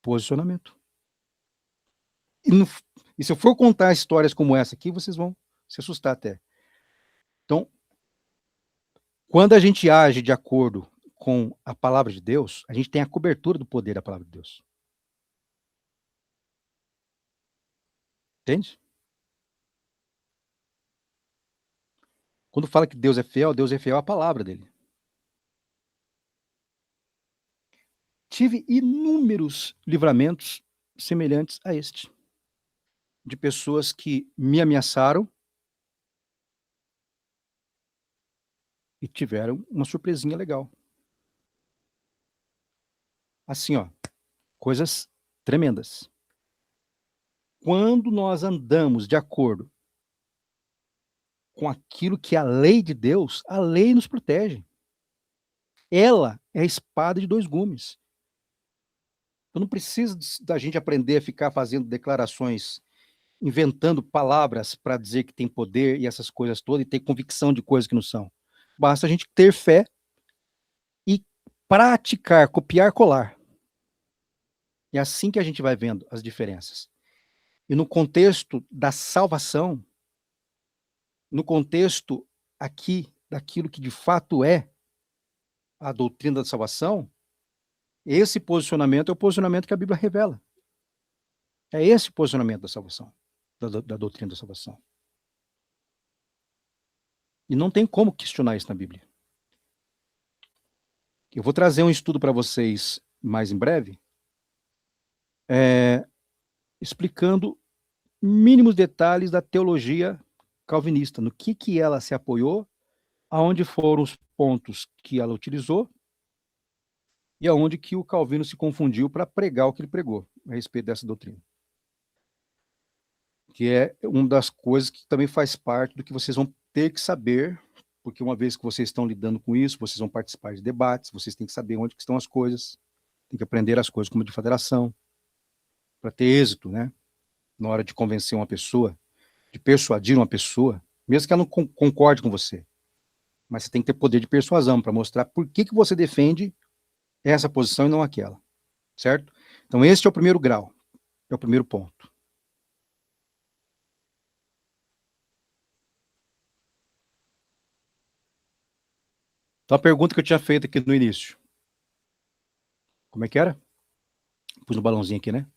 Posicionamento. E se eu for contar histórias como essa aqui, vocês vão se assustar até. Então, quando a gente age de acordo com a palavra de Deus, a gente tem a cobertura do poder da palavra de Deus. Entende? Quando fala que Deus é fiel à palavra dele. Tive inúmeros livramentos semelhantes a este. De pessoas que me ameaçaram e tiveram uma surpresinha legal. Assim, ó, coisas tremendas. Quando nós andamos de acordo com aquilo que é a lei de Deus, a lei nos protege. Ela é a espada de dois gumes. Eu não preciso da gente aprender a ficar fazendo declarações, inventando palavras para dizer que tem poder e essas coisas todas, e ter convicção de coisas que não são. Basta a gente ter fé e praticar, copiar, colar. É assim que a gente vai vendo as diferenças. E no contexto da salvação, no contexto aqui daquilo que de fato é a doutrina da salvação, esse posicionamento é o posicionamento que a Bíblia revela. É esse posicionamento da salvação, da doutrina da salvação. E não tem como questionar isso na Bíblia. Eu vou trazer um estudo para vocês mais em breve, explicando mínimos detalhes da teologia calvinista, no que ela se apoiou, aonde foram os pontos que ela utilizou e aonde que o Calvino se confundiu para pregar o que ele pregou a respeito dessa doutrina. Que é uma das coisas que também faz parte do que vocês vão ter que saber, porque uma vez que vocês estão lidando com isso, vocês vão participar de debates, vocês têm que saber onde que estão as coisas, tem que aprender as coisas como de federação, para ter êxito, né? Na hora de convencer uma pessoa, de persuadir uma pessoa, mesmo que ela não concorde com você. Mas você tem que ter poder de persuasão para mostrar por que você defende essa posição e não aquela. Certo? Então, esse é o primeiro grau. É o primeiro ponto. Então, a pergunta que eu tinha feito aqui no início. Como é que era? Pus no balãozinho aqui, né?